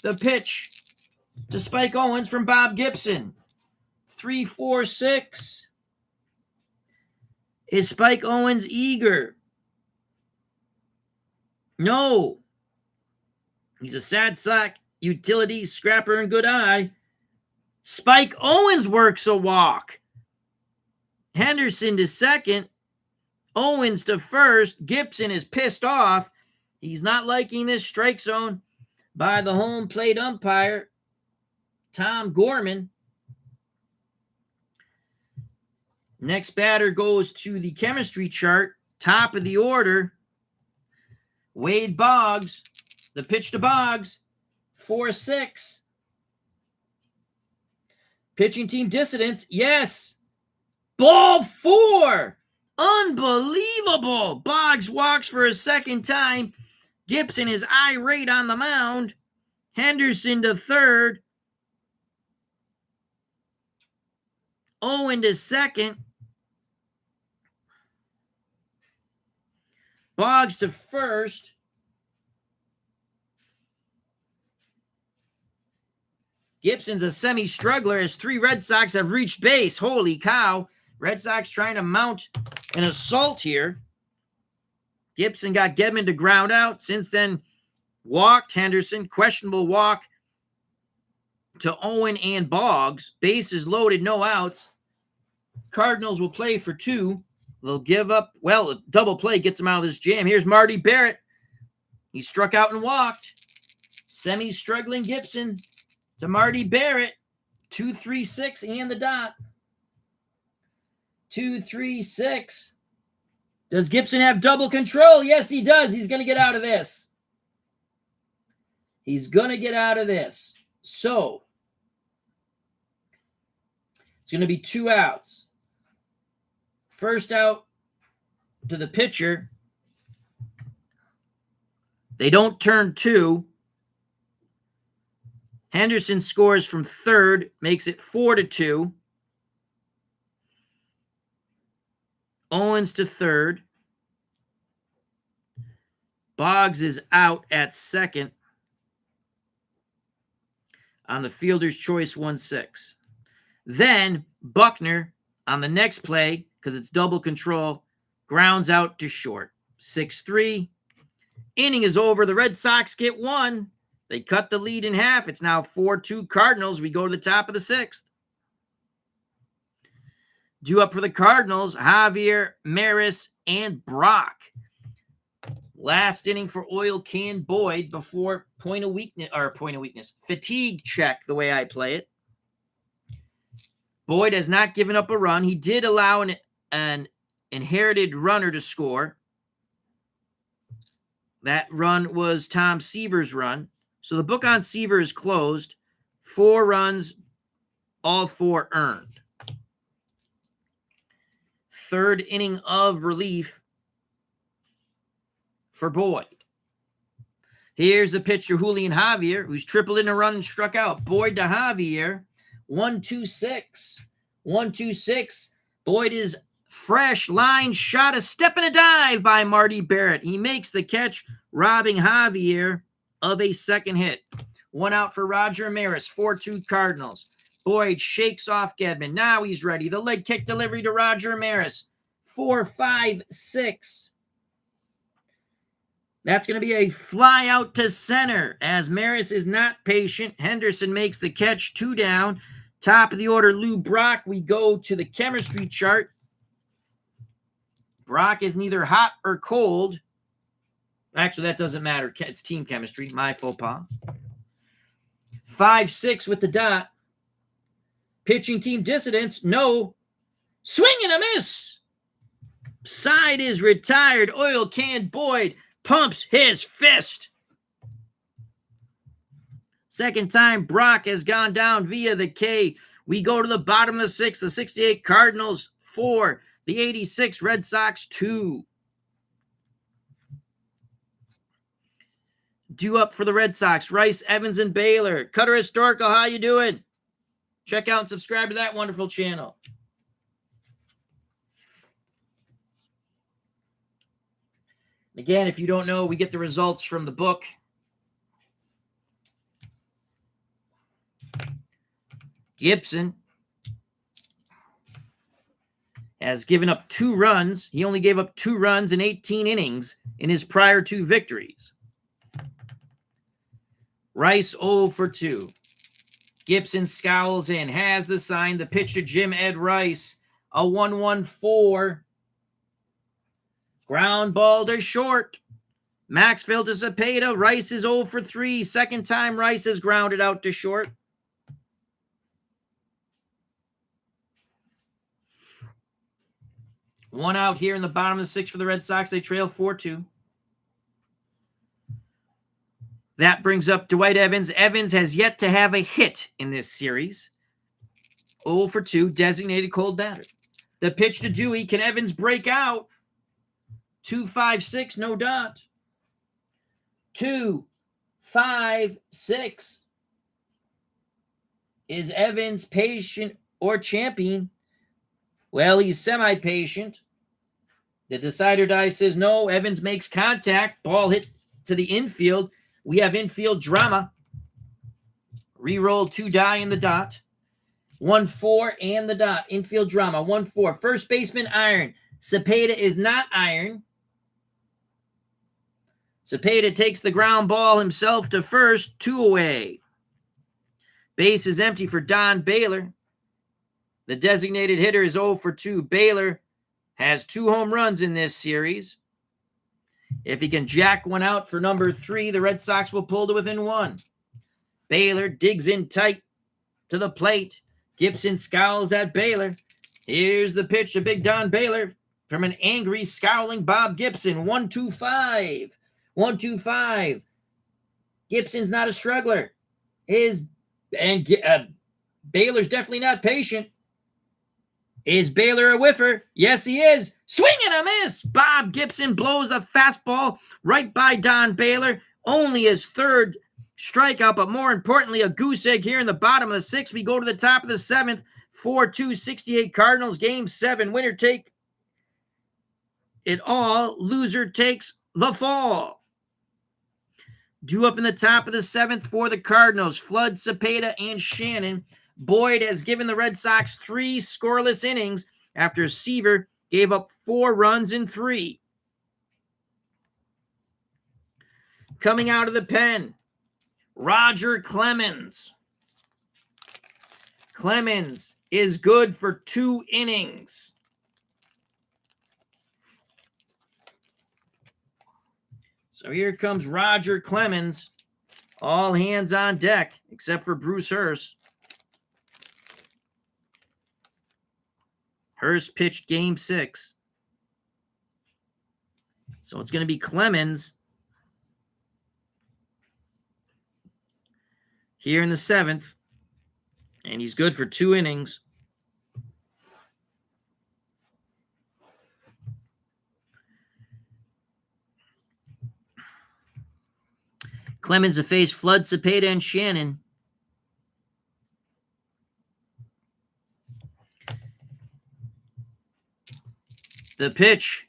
The pitch to Spike Owens from Bob Gibson. 3-4-6. Is Spike Owens eager? No. He's a sad sack, utility, scrapper, and good eye. Spike Owens works a walk. Henderson to second. Owens to first. Gibson is pissed off. He's not liking this strike zone by the home plate umpire, Tom Gorman. Next batter goes to the chemistry chart. Top of the order, Wade Boggs. The pitch to Boggs, 4-6. Pitching team dissidents, yes. Ball 4. Unbelievable. Boggs walks for a second time. Gibson is irate on the mound. Henderson to third. Owen to second. Boggs to first. Gibson's a semi-struggler as 3 Red Sox have reached base. Holy cow. Red Sox trying to mount an assault here. Gibson got Gedman to ground out. Since then, walked Henderson. Questionable walk to Owen and Boggs. Bases loaded, no outs. Cardinals will play for 2. They'll give up. Well, a double play gets him out of his jam. Here's Marty Barrett. He struck out and walked. Semi-struggling Gibson to Marty Barrett. 2-3-6 and the dot. 2-3-6. Does Gibson have double control? Yes, he does. He's going to get out of this. He's going to get out of this. So, it's going to be 2 outs. First out to the pitcher. They don't turn 2. Henderson scores from third, makes it 4-2. Owens to third. Boggs is out at second on the fielder's choice 1-6. Then Buckner on the next play, because it's double control, grounds out to short. 6-3. Inning is over. The Red Sox get 1. They cut the lead in half. It's now 4-2 Cardinals. We go to the top of the 6th. Due up for the Cardinals, Javier, Maris, and Brock. Last inning for Oil Can Boyd before point of weakness, fatigue check, the way I play it. Boyd has not given up a run. He did allow an inherited runner to score. That run was Tom Seaver's run. So the book on Seaver is closed. 4 runs, all 4 earned. Third inning of relief for Boyd. Here's a pitcher, Julian Javier, who's tripled in a run and struck out. Boyd to Javier, 1-2-6. 1-2-6. Boyd is fresh, line shot, a step and a dive by Marty Barrett. He makes the catch, robbing Javier of a second hit. 1 out for Roger Maris, 4-2 Cardinals. Boyd shakes off Gedman. Now he's ready. The leg kick delivery to Roger Maris. 4-5-6. That's going to be a fly out to center as Maris is not patient. Henderson makes the catch. 2 down. Top of the order, Lou Brock. We go to the chemistry chart. Brock is neither hot or cold. Actually, that doesn't matter. It's team chemistry. My faux pas. 5-6 with the dot. Pitching team dissidents, no. Swing and a miss. Side is retired. Oil Can Boyd pumps his fist. Second time Brock has gone down via the K. We go to the bottom of the 6th. The 68 Cardinals 4. The 86 Red Sox 2. Due up for the Red Sox, Rice, Evans, and Baylor. Cutter Historical, how you doing? Check out and subscribe to that wonderful channel. Again, if you don't know, we get the results from the book. Gibson has given up 2 runs. He only gave up 2 runs in 18 innings in his prior 2 victories. Rice 0 for 2. Gibson scowls in, has the sign. The pitch to Jim Ed Rice, a 1-1-4. Ground ball to short. Maxfield to Cepeda. Rice is 0 for 3. Second time Rice has grounded out to short. One out here in the bottom of the 6th for the Red Sox. They trail 4-2. That brings up Dwight Evans. Evans has yet to have a hit in this series. 0 for 2, designated cold batter. The pitch to Dewey. Can Evans break out? 2-5-6, no dot. 2-5-6. Is Evans patient or champion? Well, he's semi-patient. The decider die says no. Evans makes contact. Ball hit to the infield. We have infield drama. Reroll 2 die in the dot. 1-4 and the dot. Infield drama. 1-4. First baseman iron. Cepeda is not iron. Cepeda takes the ground ball himself to first. 2 away. Base is empty for Don Baylor. The designated hitter is 0 for 2. Baylor has 2 home runs in this series. If he can jack one out for number 3, the Red Sox will pull to within 1. Baylor digs in tight to the plate. Gibson scowls at Baylor. Here's the pitch to Big Don Baylor from an angry, scowling Bob Gibson. 1-2-5. 1-2-5. Gibson's not a struggler. Baylor's definitely not patient. Is Baylor a whiffer? Yes, he is. Swing and a miss. Bob Gibson blows a fastball right by Don Baylor. Only his 3rd strikeout, but more importantly, a goose egg here in the bottom of the 6th. We go to the top of the 7th. 4-2, 68 Cardinals. Game 7. Winner take it all. Loser takes the fall. Due up in the top of the 7th for the Cardinals. Flood, Cepeda, and Shannon. Boyd has given the Red Sox 3 scoreless innings after Seaver gave up 4 runs in 3. Coming out of the pen, Roger Clemens. Clemens is good for 2 innings. So here comes Roger Clemens. All hands on deck, except for Bruce Hurst. Hurst pitched game 6. So it's going to be Clemens here in the 7th. And he's good for 2 innings. Clemens to face Flood, Cepeda, and Shannon. The pitch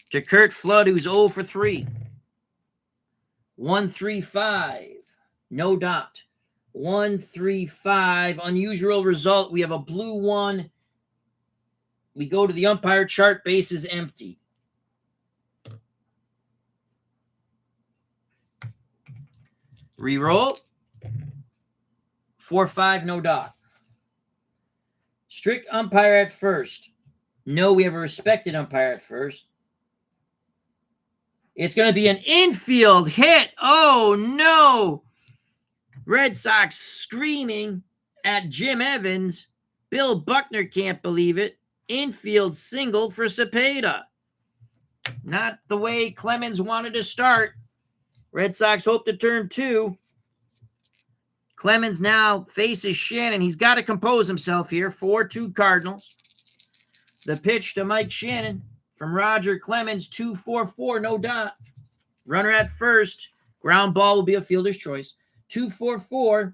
to Kurt Flood, who's 0 for 3. 1-3-5. No dot. 1-3-5. Unusual result. We have a blue 1. We go to the umpire chart. Base is empty. Reroll. 4-5. No dot. Strict umpire at first. No, we have a respected umpire at first. It's going to be an infield hit. Oh, no. Red Sox screaming at Jim Evans. Bill Buckner can't believe it. Infield single for Cepeda. Not the way Clemens wanted to start. Red Sox hope to turn 2. Clemens now faces Shannon. He's got to compose himself here. 4-2 Cardinals. The pitch to Mike Shannon from Roger Clemens, 2-4-4, no dot. Runner at first. Ground ball will be a fielder's choice. 2-4-4.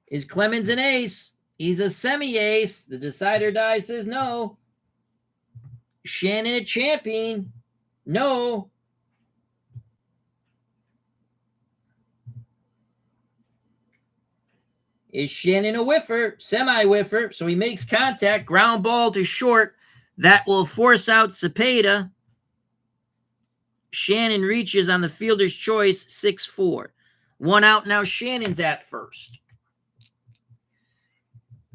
Is Clemens an ace? He's a semi-ace. The decider die says no. Shannon a champion. No. Is Shannon a whiffer? Semi-whiffer. So he makes contact. Ground ball to short. That will force out Cepeda. Shannon reaches on the fielder's choice, 6-4. One out now. Shannon's at first.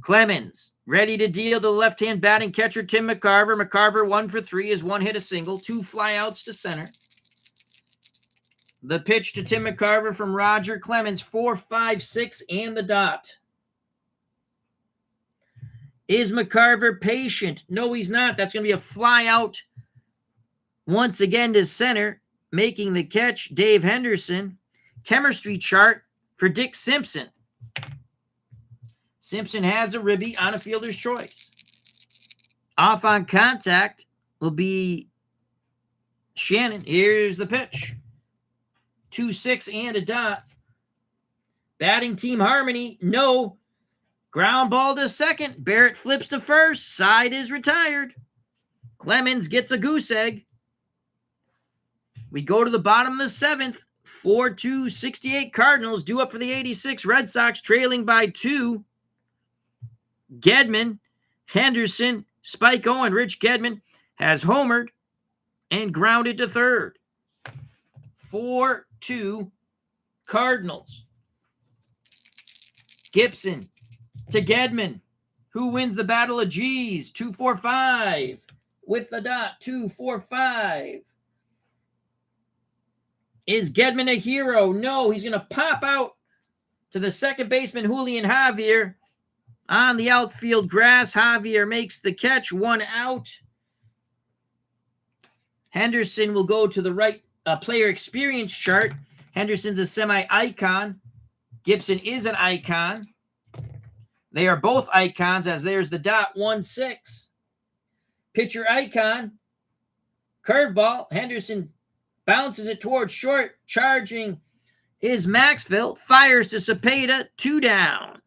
Clemens ready to deal to the left-hand batting catcher, Tim McCarver. McCarver 1 for 3 is one hit, a single, 2 flyouts to center. The pitch to Tim McCarver from Roger Clemens, 4-5-6 and the dot. Is McCarver patient? No, he's not. That's going to be a fly out once again to center. Making the catch, Dave Henderson. Chemistry chart for Dick Simpson. Simpson has a ribby on a fielder's choice. Off on contact will be Shannon. Here's the pitch. 2-6 and a dot. Batting team harmony, no. Ground ball to second. Barrett flips to first. Side is retired. Clemens gets a goose egg. We go to the bottom of the 7th. 4-2, 68 Cardinals due up for the 86 Red Sox, trailing by 2. Gedman, Henderson, Spike Owen, Rich Gedman has homered and grounded to third. 4-2 Cardinals. Gibson to Gedman, who wins the battle of G's. 2-4-5 with the dot. 2-4-5. Is Gedman a hero? No, he's going to pop out to the second baseman, Julian Javier. On the outfield grass, Javier makes the catch. 1 out. Henderson will go to the right player experience chart. Henderson's a semi-icon. Gibson is an icon. They are both icons, as there's the dot. 1-6. Pitcher icon. Curveball. Henderson bounces it towards short. Charging is Maxville. Fires to Cepeda. 2 down.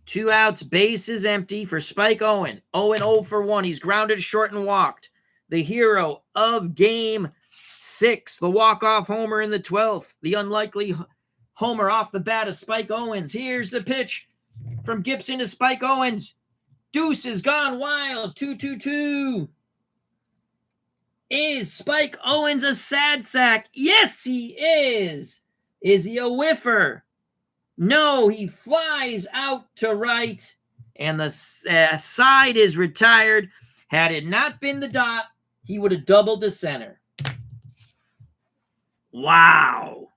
2 outs, bases empty for Spike Owen. Owen 0 for 1. He's grounded short and walked. The hero of Game 6. The walk-off homer in the 12th. The unlikely homer off the bat of Spike Owens. Here's the pitch from Gibson to Spike Owens. Deuce has gone wild. 2-2-2. Is Spike Owens a sad sack? Yes, he is. Is he a whiffer? No, he flies out to right, and the side is retired. Had it not been the dot, he would have doubled to center. Wow.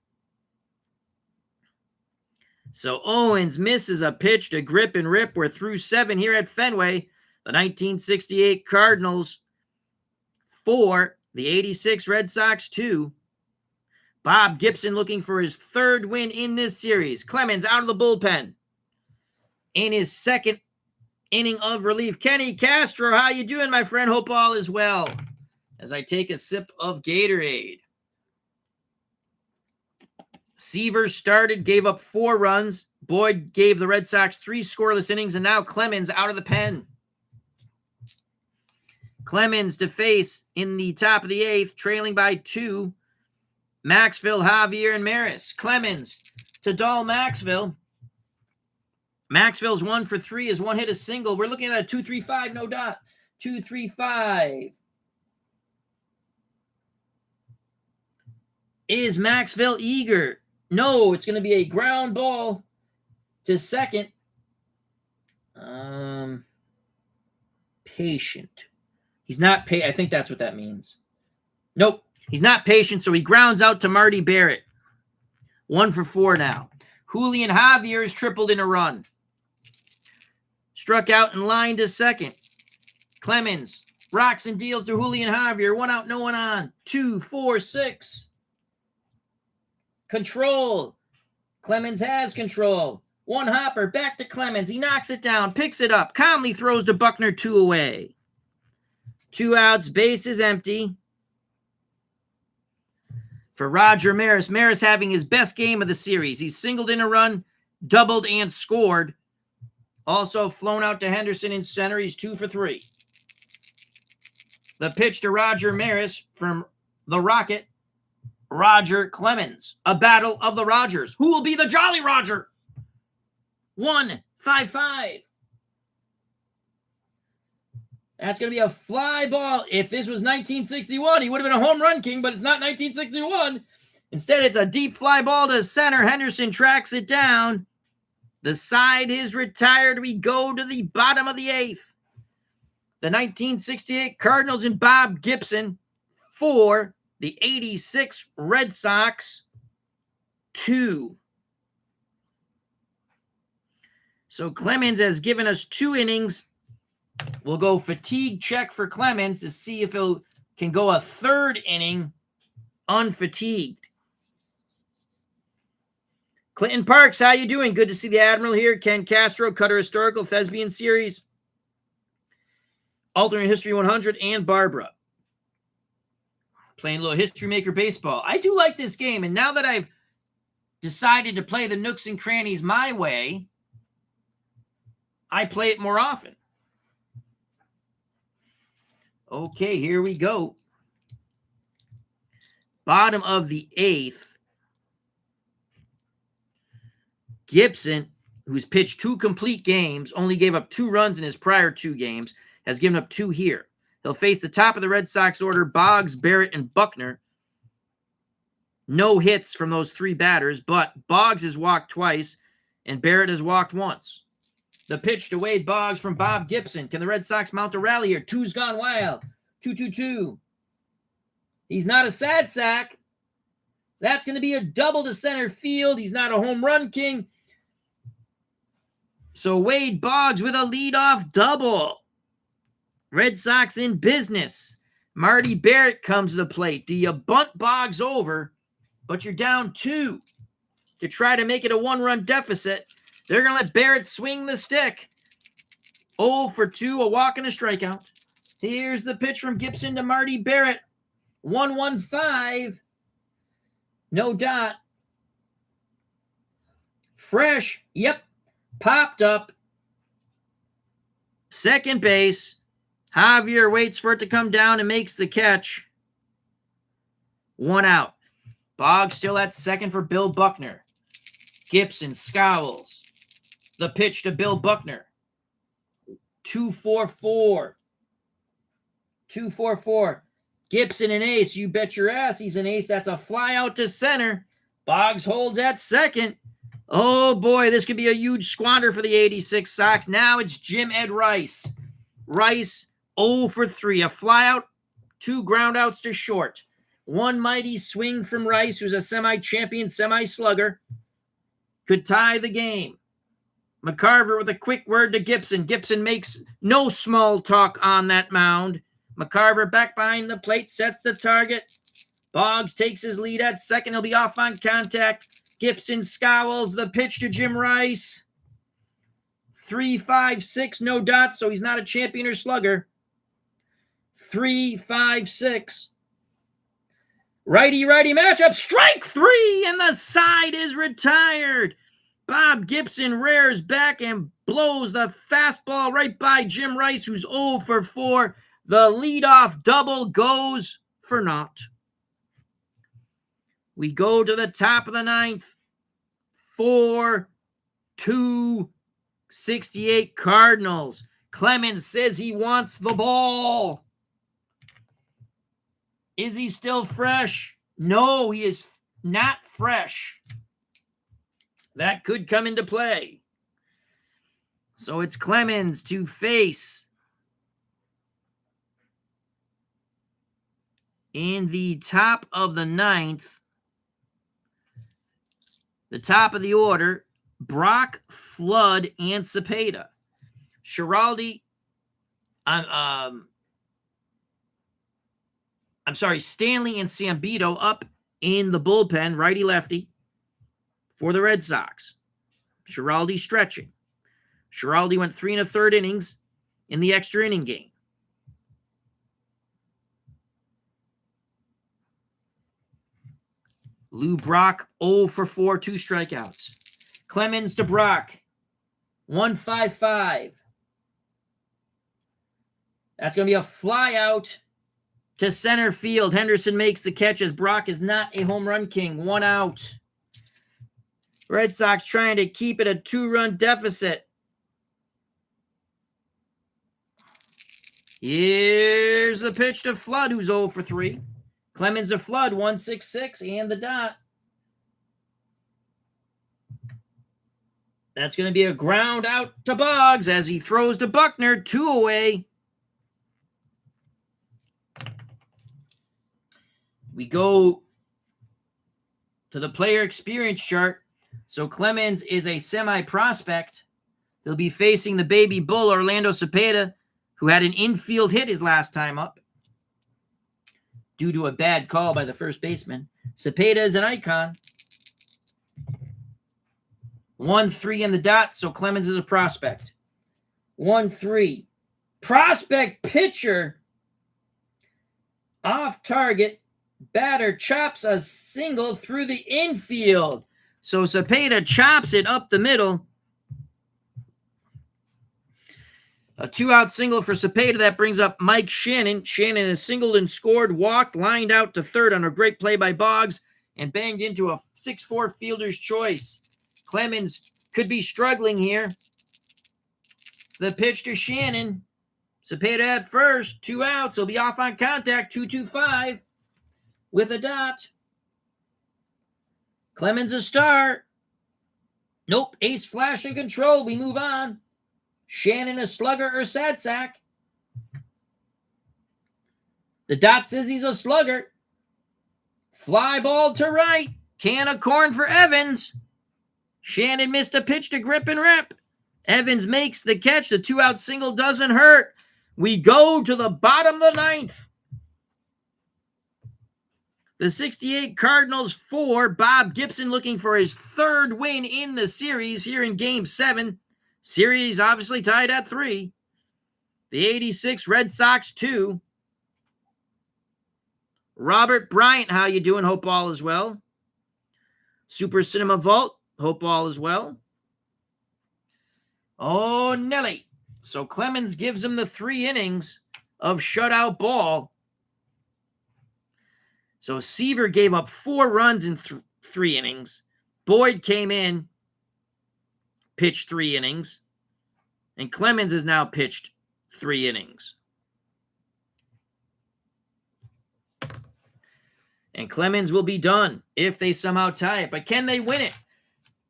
So Owens misses a pitch to grip and rip. We're through 7 here at Fenway. The 1968 Cardinals 4, the 86 Red Sox 2. Bob Gibson looking for his 3rd win in this series. Clemens out of the bullpen in his 2nd inning of relief. Kenny Castro, how you doing, my friend? Hope all is well. As I take a sip of Gatorade. Seaver started, gave up 4 runs. Boyd gave the Red Sox 3 scoreless innings, and now Clemens out of the pen. Clemens to face in the top of the 8th, trailing by 2. Maxville, Javier, and Maris. Clemens to Dahl Maxville. Maxville's 1 for 3 is one hit, a single. We're looking at a 2-3-5, no dot. 2-3-5. Is Maxville eager? No, it's going to be a ground ball to second. Patient. He's not patient. I think that's what that means. Nope. He's not patient, so he grounds out to Marty Barrett. 1 for 4 now. Julian Javier has tripled in a run. Struck out in line to second. Clemens rocks and deals to Julian Javier. 1 out, no one on. 2-4-6. Control. Clemens has control. 1 hopper, back to Clemens. He knocks it down, picks it up, calmly throws to Buckner, 2 away. 2 outs, bases empty. For Roger Maris. Maris having his best game of the series. He's singled in a run, doubled, and scored. Also flown out to Henderson in center. He's 2 for 3. The pitch to Roger Maris from the Rocket. Roger Clemens. A battle of the Rogers. Who will be the Jolly Roger? 155. That's going to be a fly ball. If this was 1961, he would have been a home run king, but it's not 1961. Instead, it's a deep fly ball to center. Henderson tracks it down. The side is retired. We go to the bottom of the 8th. The 1968 Cardinals and Bob Gibson for the 86 Red Sox 2. So Clemens has given us 2 innings. We'll go fatigue check for Clemens to see if he can go a 3rd inning unfatigued. Clinton Parks, how you doing? Good to see the Admiral here. Ken Castro, Cutter Historical, Thespian Series, Alternate History 100, and Barbara. Playing a little History Maker baseball. I do like this game, and now that I've decided to play the nooks and crannies my way, I play it more often. Okay, here we go. Bottom of the 8th. Gibson, who's pitched 2 complete games, only gave up 2 runs in his prior 2 games, has given up 2 here. He'll face the top of the Red Sox order, Boggs, Barrett, and Buckner. No hits from those 3 batters, but Boggs has walked twice, and Barrett has walked once. The pitch to Wade Boggs from Bob Gibson. Can the Red Sox mount a rally here? 2's gone wild. 2-2-2. He's not a sad sack. That's going to be a double to center field. He's not a home run king. So Wade Boggs with a leadoff double. Red Sox in business. Marty Barrett comes to the plate. Do you bunt Boggs over, but you're down 2 to try to make it a 1-run deficit? They're going to let Barrett swing the stick. 0 for 2, a walk and a strikeout. Here's the pitch from Gibson to Marty Barrett. 1-1-5. No dot. Fresh. Yep. Popped up. Second base. Javier waits for it to come down and makes the catch. 1 out. Boggs still at second for Bill Buckner. Gibson scowls. The pitch to Bill Buckner. 2-4-4. 2-4-4. Gibson an ace. You bet your ass he's an ace. That's a fly out to center. Boggs holds at second. Oh, boy, this could be a huge squander for the 86 Sox. Now it's Jim Ed Rice. Rice 0 for 3. A fly out, 2 ground outs to short. 1 mighty swing from Rice, who's a semi-champion, semi-slugger. Could tie the game. McCarver with a quick word to Gibson. Gibson makes no small talk on that mound. McCarver back behind the plate, sets the target. Boggs takes his lead at second. He'll be off on contact. Gibson scowls. The pitch to Jim Rice. 3-5-6, no dots, so he's not a champion or slugger. 3-5-6. Righty-righty matchup. Strike 3, and the side is retired. Bob Gibson rears back and blows the fastball right by Jim Rice, who's 0 for 4. The leadoff double goes for naught. We go to the top of the 9th. 4-2, 68 Cardinals. Clemens says he wants the ball. Is he still fresh? No, he is not fresh. That could come into play. So it's Clemens to face in the top of the 9th. The top of the order, Brock, Flood, and Cepeda. Stanley and Sambito up in the bullpen, righty-lefty, for the Red Sox. Schiraldi stretching. Schiraldi went 3 1/3 innings in the extra inning game. Lou Brock, 0 for 4, 2 strikeouts. Clemens to Brock, 1-5-5. That's going to be a fly out to center field. Henderson makes the catch as Brock is not a home run king. 1 out. Red Sox trying to keep it a 2-run deficit. Here's the pitch to Flood, who's 0 for 3. Clemens to Flood, 1-6-6, and the dot. That's going to be a ground out to Boggs as he throws to Buckner, 2 away. We go to the player experience chart. So Clemens is a semi-prospect. He'll be facing the baby bull, Orlando Cepeda, who had an infield hit his last time up due to a bad call by the first baseman. Cepeda is an icon. 1-3 in the dot, so Clemens is a prospect. 1-3. Prospect pitcher. Off target. Batter chops a single through the infield. So Cepeda chops it up the middle. A 2-out single for Cepeda. That brings up Mike Shannon. Shannon has singled and scored, walked, lined out to third on a great play by Boggs, and banged into a 6-4 fielder's choice. Clemens could be struggling here. The pitch to Shannon. Cepeda at first. 2 outs. He'll be off on contact. 2-2-5 with a dot. Clemens a star. Nope. Ace flash and control. We move on. Shannon a slugger or sad sack. The dot says he's a slugger. Fly ball to right. Can of corn for Evans. Shannon missed a pitch to grip and rip. Evans makes the catch. The 2-out single doesn't hurt. We go to the bottom of the 9th. The 68 Cardinals 4. Bob Gibson looking for his 3rd win in the series here in Game 7. Series obviously tied at 3. The 86 Red Sox 2. Robert Bryant, how you doing? Hope all is well. Super Cinema Vault, hope all is well. Oh, Nelly. So Clemens gives him the 3 innings of shutout ball. So Seaver gave up 4 runs in 3 innings. Boyd came in, pitched 3 innings. And Clemens has now pitched 3 innings. And Clemens will be done if they somehow tie it. But can they win it?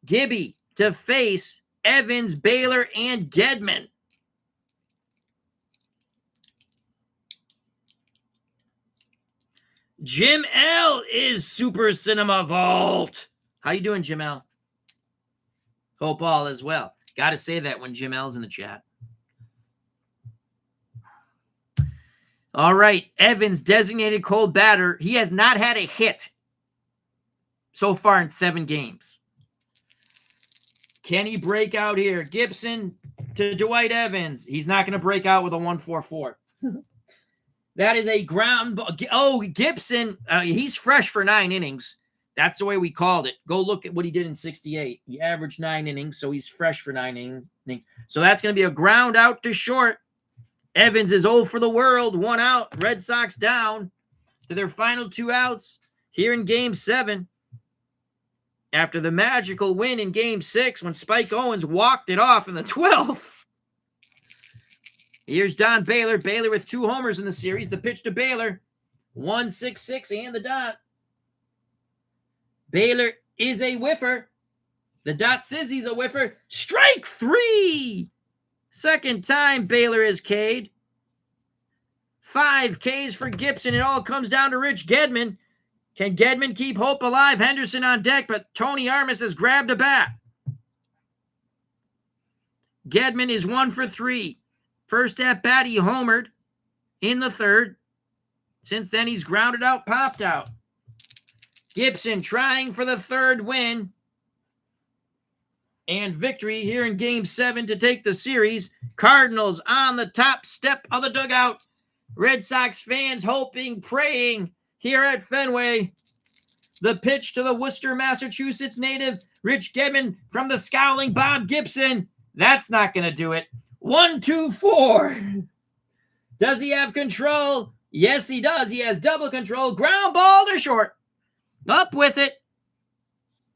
Gibby to face Evans, Baylor, and Gedman. Jim L is Super Cinema Vault. How you doing, Jim L? Hope all is well. Got to say that when Jim L's in the chat. All right, Evans, designated cold batter. He has not had a hit so far in 7 games. Can he break out here? Gibson to Dwight Evans. He's not going to break out with a 1-4-4. That is a ground ball. Oh, Gibson, he's fresh for 9 innings. That's the way we called it. Go look at what he did in 68. He averaged 9 innings, so he's fresh for 9 innings. So that's going to be a ground out to short. Evans is 0 for the world. 1 out. Red Sox down to their final 2 outs here in Game 7. After the magical win in Game 6 when Spike Owens walked it off in the 12th. Here's Don Baylor. Baylor with 2 homers in the series. The pitch to Baylor. 1-6-6 and the dot. Baylor is a whiffer. The dot says he's a whiffer. Strike 3. Second time Baylor is K'd. 5 Ks for Gibson. It all comes down to Rich Gedman. Can Gedman keep hope alive? Henderson on deck, but Tony Armas has grabbed a bat. Gedman is 1 for 3. First at bat, he homered in the 3rd. Since then, he's grounded out, popped out. Gibson trying for the 3rd win and victory here in Game 7 to take the series. Cardinals on the top step of the dugout. Red Sox fans hoping, praying here at Fenway. The pitch to the Worcester, Massachusetts native, Rich Gedman from the scowling Bob Gibson. That's not going to do it. 1-2-4. Does he have control? Yes, he does. He has double control. Ground ball to short. Up with it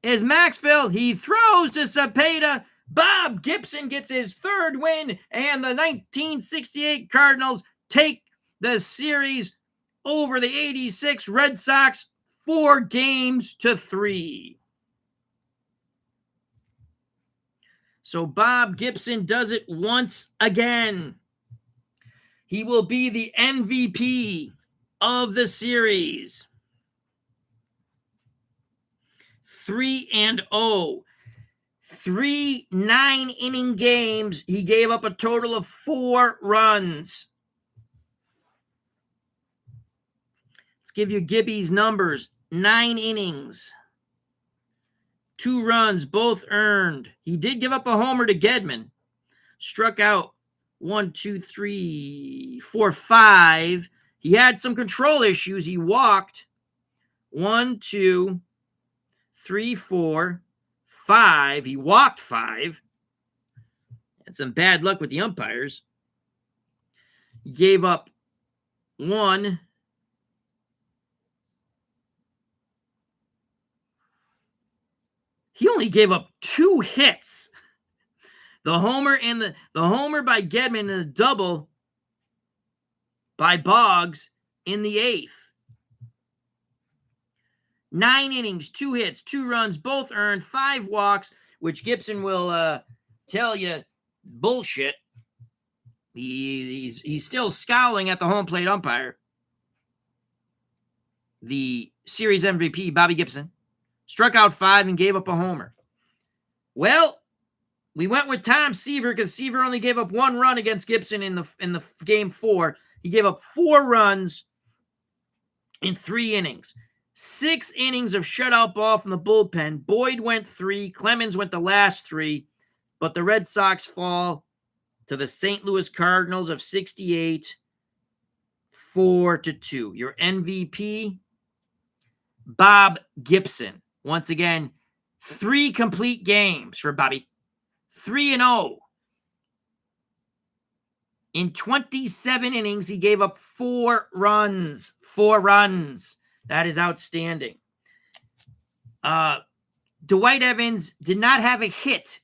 is Maxfield. He throws to Cepeda. Bob Gibson gets his third win, and the 1968 Cardinals take the series over the 86 Red Sox 4-3. So Bob Gibson does it once again. He will be the MVP of the series. 3-0. 3 9-inning games. He gave up a total of 4 runs. Let's give you Gibby's numbers. 9 innings. 2 runs, both earned. He did give up a homer to Gedman. Struck out 1, 2, 3, 4, 5. He had some control issues. He walked 1, 2, 3, 4, 5. He walked 5. Had some bad luck with the umpires. He gave up 1. He only gave up 2 hits. The homer and the homer by Gedman and the double by Boggs in the 8th. 9 innings, 2 hits, 2 runs, both earned, 5 walks, which Gibson will tell you bullshit. He's still scowling at the home plate umpire. The series MVP, Bobby Gibson, struck out 5 and gave up a homer. Well, we went with Tom Seaver because Seaver only gave up 1 run against Gibson in the game 4. He gave up 4 runs in 3 innings. 6 innings of shutout ball from the bullpen. Boyd went 3. Clemens went the last 3. But the Red Sox fall to the St. Louis Cardinals of 68, 4-2. Your MVP, Bob Gibson. Once again, 3 complete games for Bobby. 3-0. In 27 innings, he gave up 4 runs. 4 runs. That is outstanding. Dwight Evans did not have a hit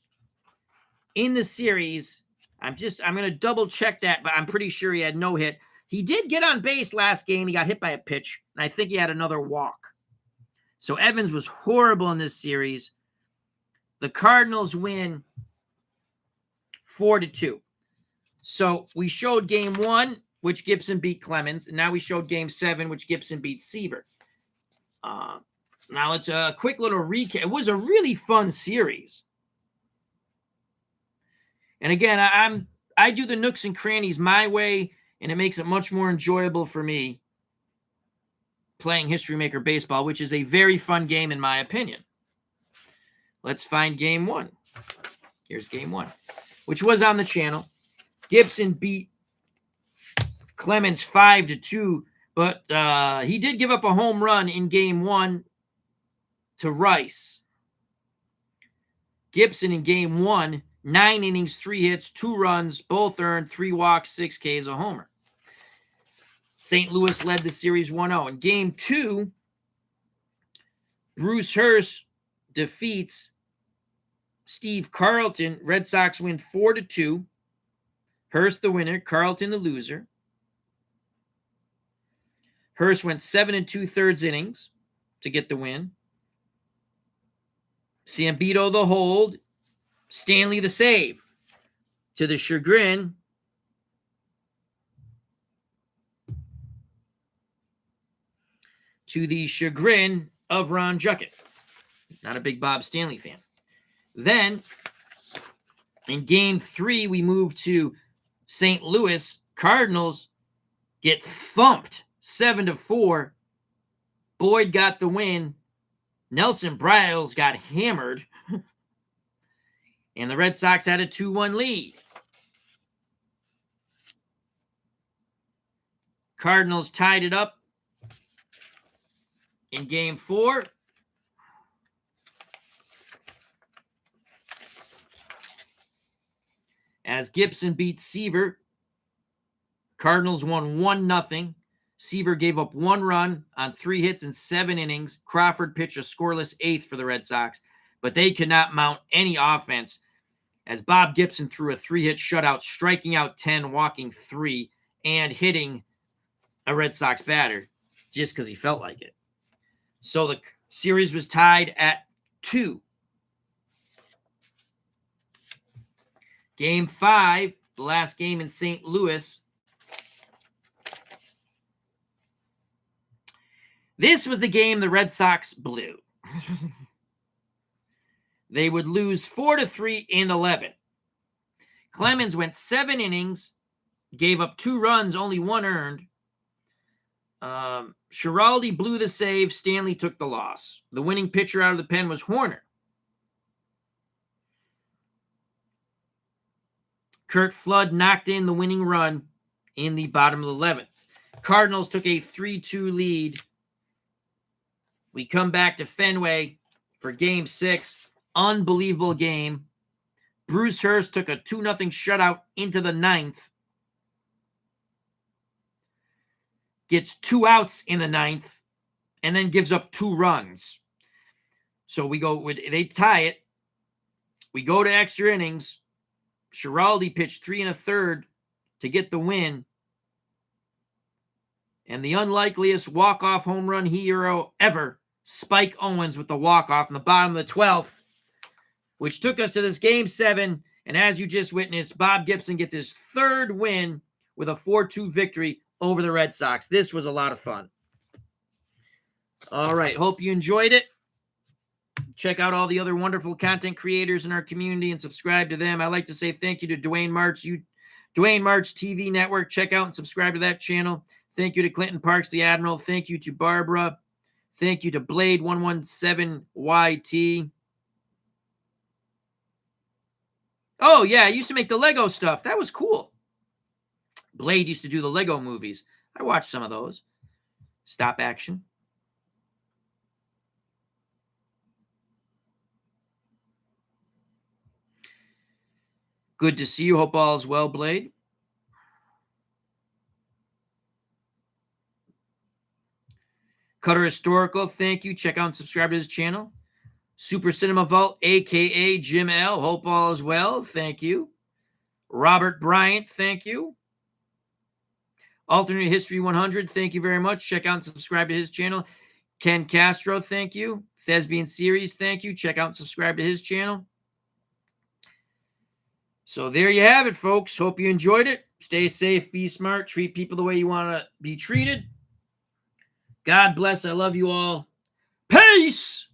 in the series. I'm going to double check that, but I'm pretty sure he had no hit. He did get on base last game. He got hit by a pitch, and I think he had another walk. So Evans was horrible in this series. The Cardinals win 4-2. So we showed game 1, which Gibson beat Clemens, and now we showed game 7, which Gibson beat Seaver. Now it's a quick little recap. It was a really fun series. And again, I do the nooks and crannies my way, and it makes it much more enjoyable for me playing History Maker Baseball, which is a very fun game in my opinion. Let's find game 1. Here's game 1, which was on the channel. Gibson beat Clemens 5-2, but he did give up a home run in game 1 to Rice. Gibson in game 1, 9 innings, 3 hits, 2 runs, both earned, 3 walks, 6 Ks, a homer. St. Louis led the series 1-0. In game 2, Bruce Hurst defeats Steve Carlton. Red Sox win 4-2. Hurst the winner, Carlton the loser. Hurst went 7 2/3 innings to get the win. Sambito the hold. Stanley the save. To the chagrin of Ron Juckett. He's not a big Bob Stanley fan. Then, in game 3, we move to St. Louis. Cardinals get thumped 7-4. Boyd got the win. Nelson Briles got hammered. And the Red Sox had a 2-1 lead. Cardinals tied it up in game 4. As Gibson beat Seaver. Cardinals won 1-0. Seaver gave up 1 run on 3 hits in 7 innings. Crawford pitched a scoreless 8th for the Red Sox, but they could not mount any offense as Bob Gibson threw a 3-hit shutout, striking out 10, walking 3, and hitting a Red Sox batter just because he felt like it. So the series was tied at 2. Game 5, the last game in St. Louis. This was the game the Red Sox blew. They would lose 4-3 in 11. Clemens went 7 innings, gave up 2 runs, only 1 earned. Schiraldi blew the save. Stanley took the loss. The winning pitcher out of the pen was Horner. Kurt Flood knocked in the winning run in the bottom of the 11th. Cardinals took a 3-2 lead. We come back to Fenway for Game 6. Unbelievable game. Bruce Hurst took a 2-0 shutout into the 9th. Gets 2 outs in the 9th, and then gives up 2 runs. So they tie it. We go to extra innings. Schiraldi pitched 3 1/3 to get the win. And the unlikeliest walk-off home run hero ever, Spike Owens with the walk-off in the bottom of the 12th, which took us to this Game 7. And as you just witnessed, Bob Gibson gets his 3rd win with a 4-2 victory over the Red Sox. This was a lot of fun. All right. Hope you enjoyed it. Check out all the other wonderful content creators in our community and subscribe to them. I'd like to say thank you to Dwayne March TV Network. Check out and subscribe to that channel. Thank you to Clinton Parks, the Admiral. Thank you to Barbara. Thank you to Blade117YT. Oh, yeah, I used to make the Lego stuff. That was cool. Blade used to do the Lego movies. I watched some of those. Stop action. Good to see you. Hope all is well, Blade. Cutter Historical, thank you. Check out and subscribe to his channel. Super Cinema Vault, a.k.a. Jim L. Hope all is well. Thank you. Robert Bryant, thank you. Alternate History 100, thank you very much. Check out and subscribe to his channel. Ken Castro, thank you. Thespian Series, thank you. Check out and subscribe to his channel. So there you have it, folks. Hope you enjoyed it. Stay safe, be smart, treat people the way you want to be treated. God bless. I love you all. Peace!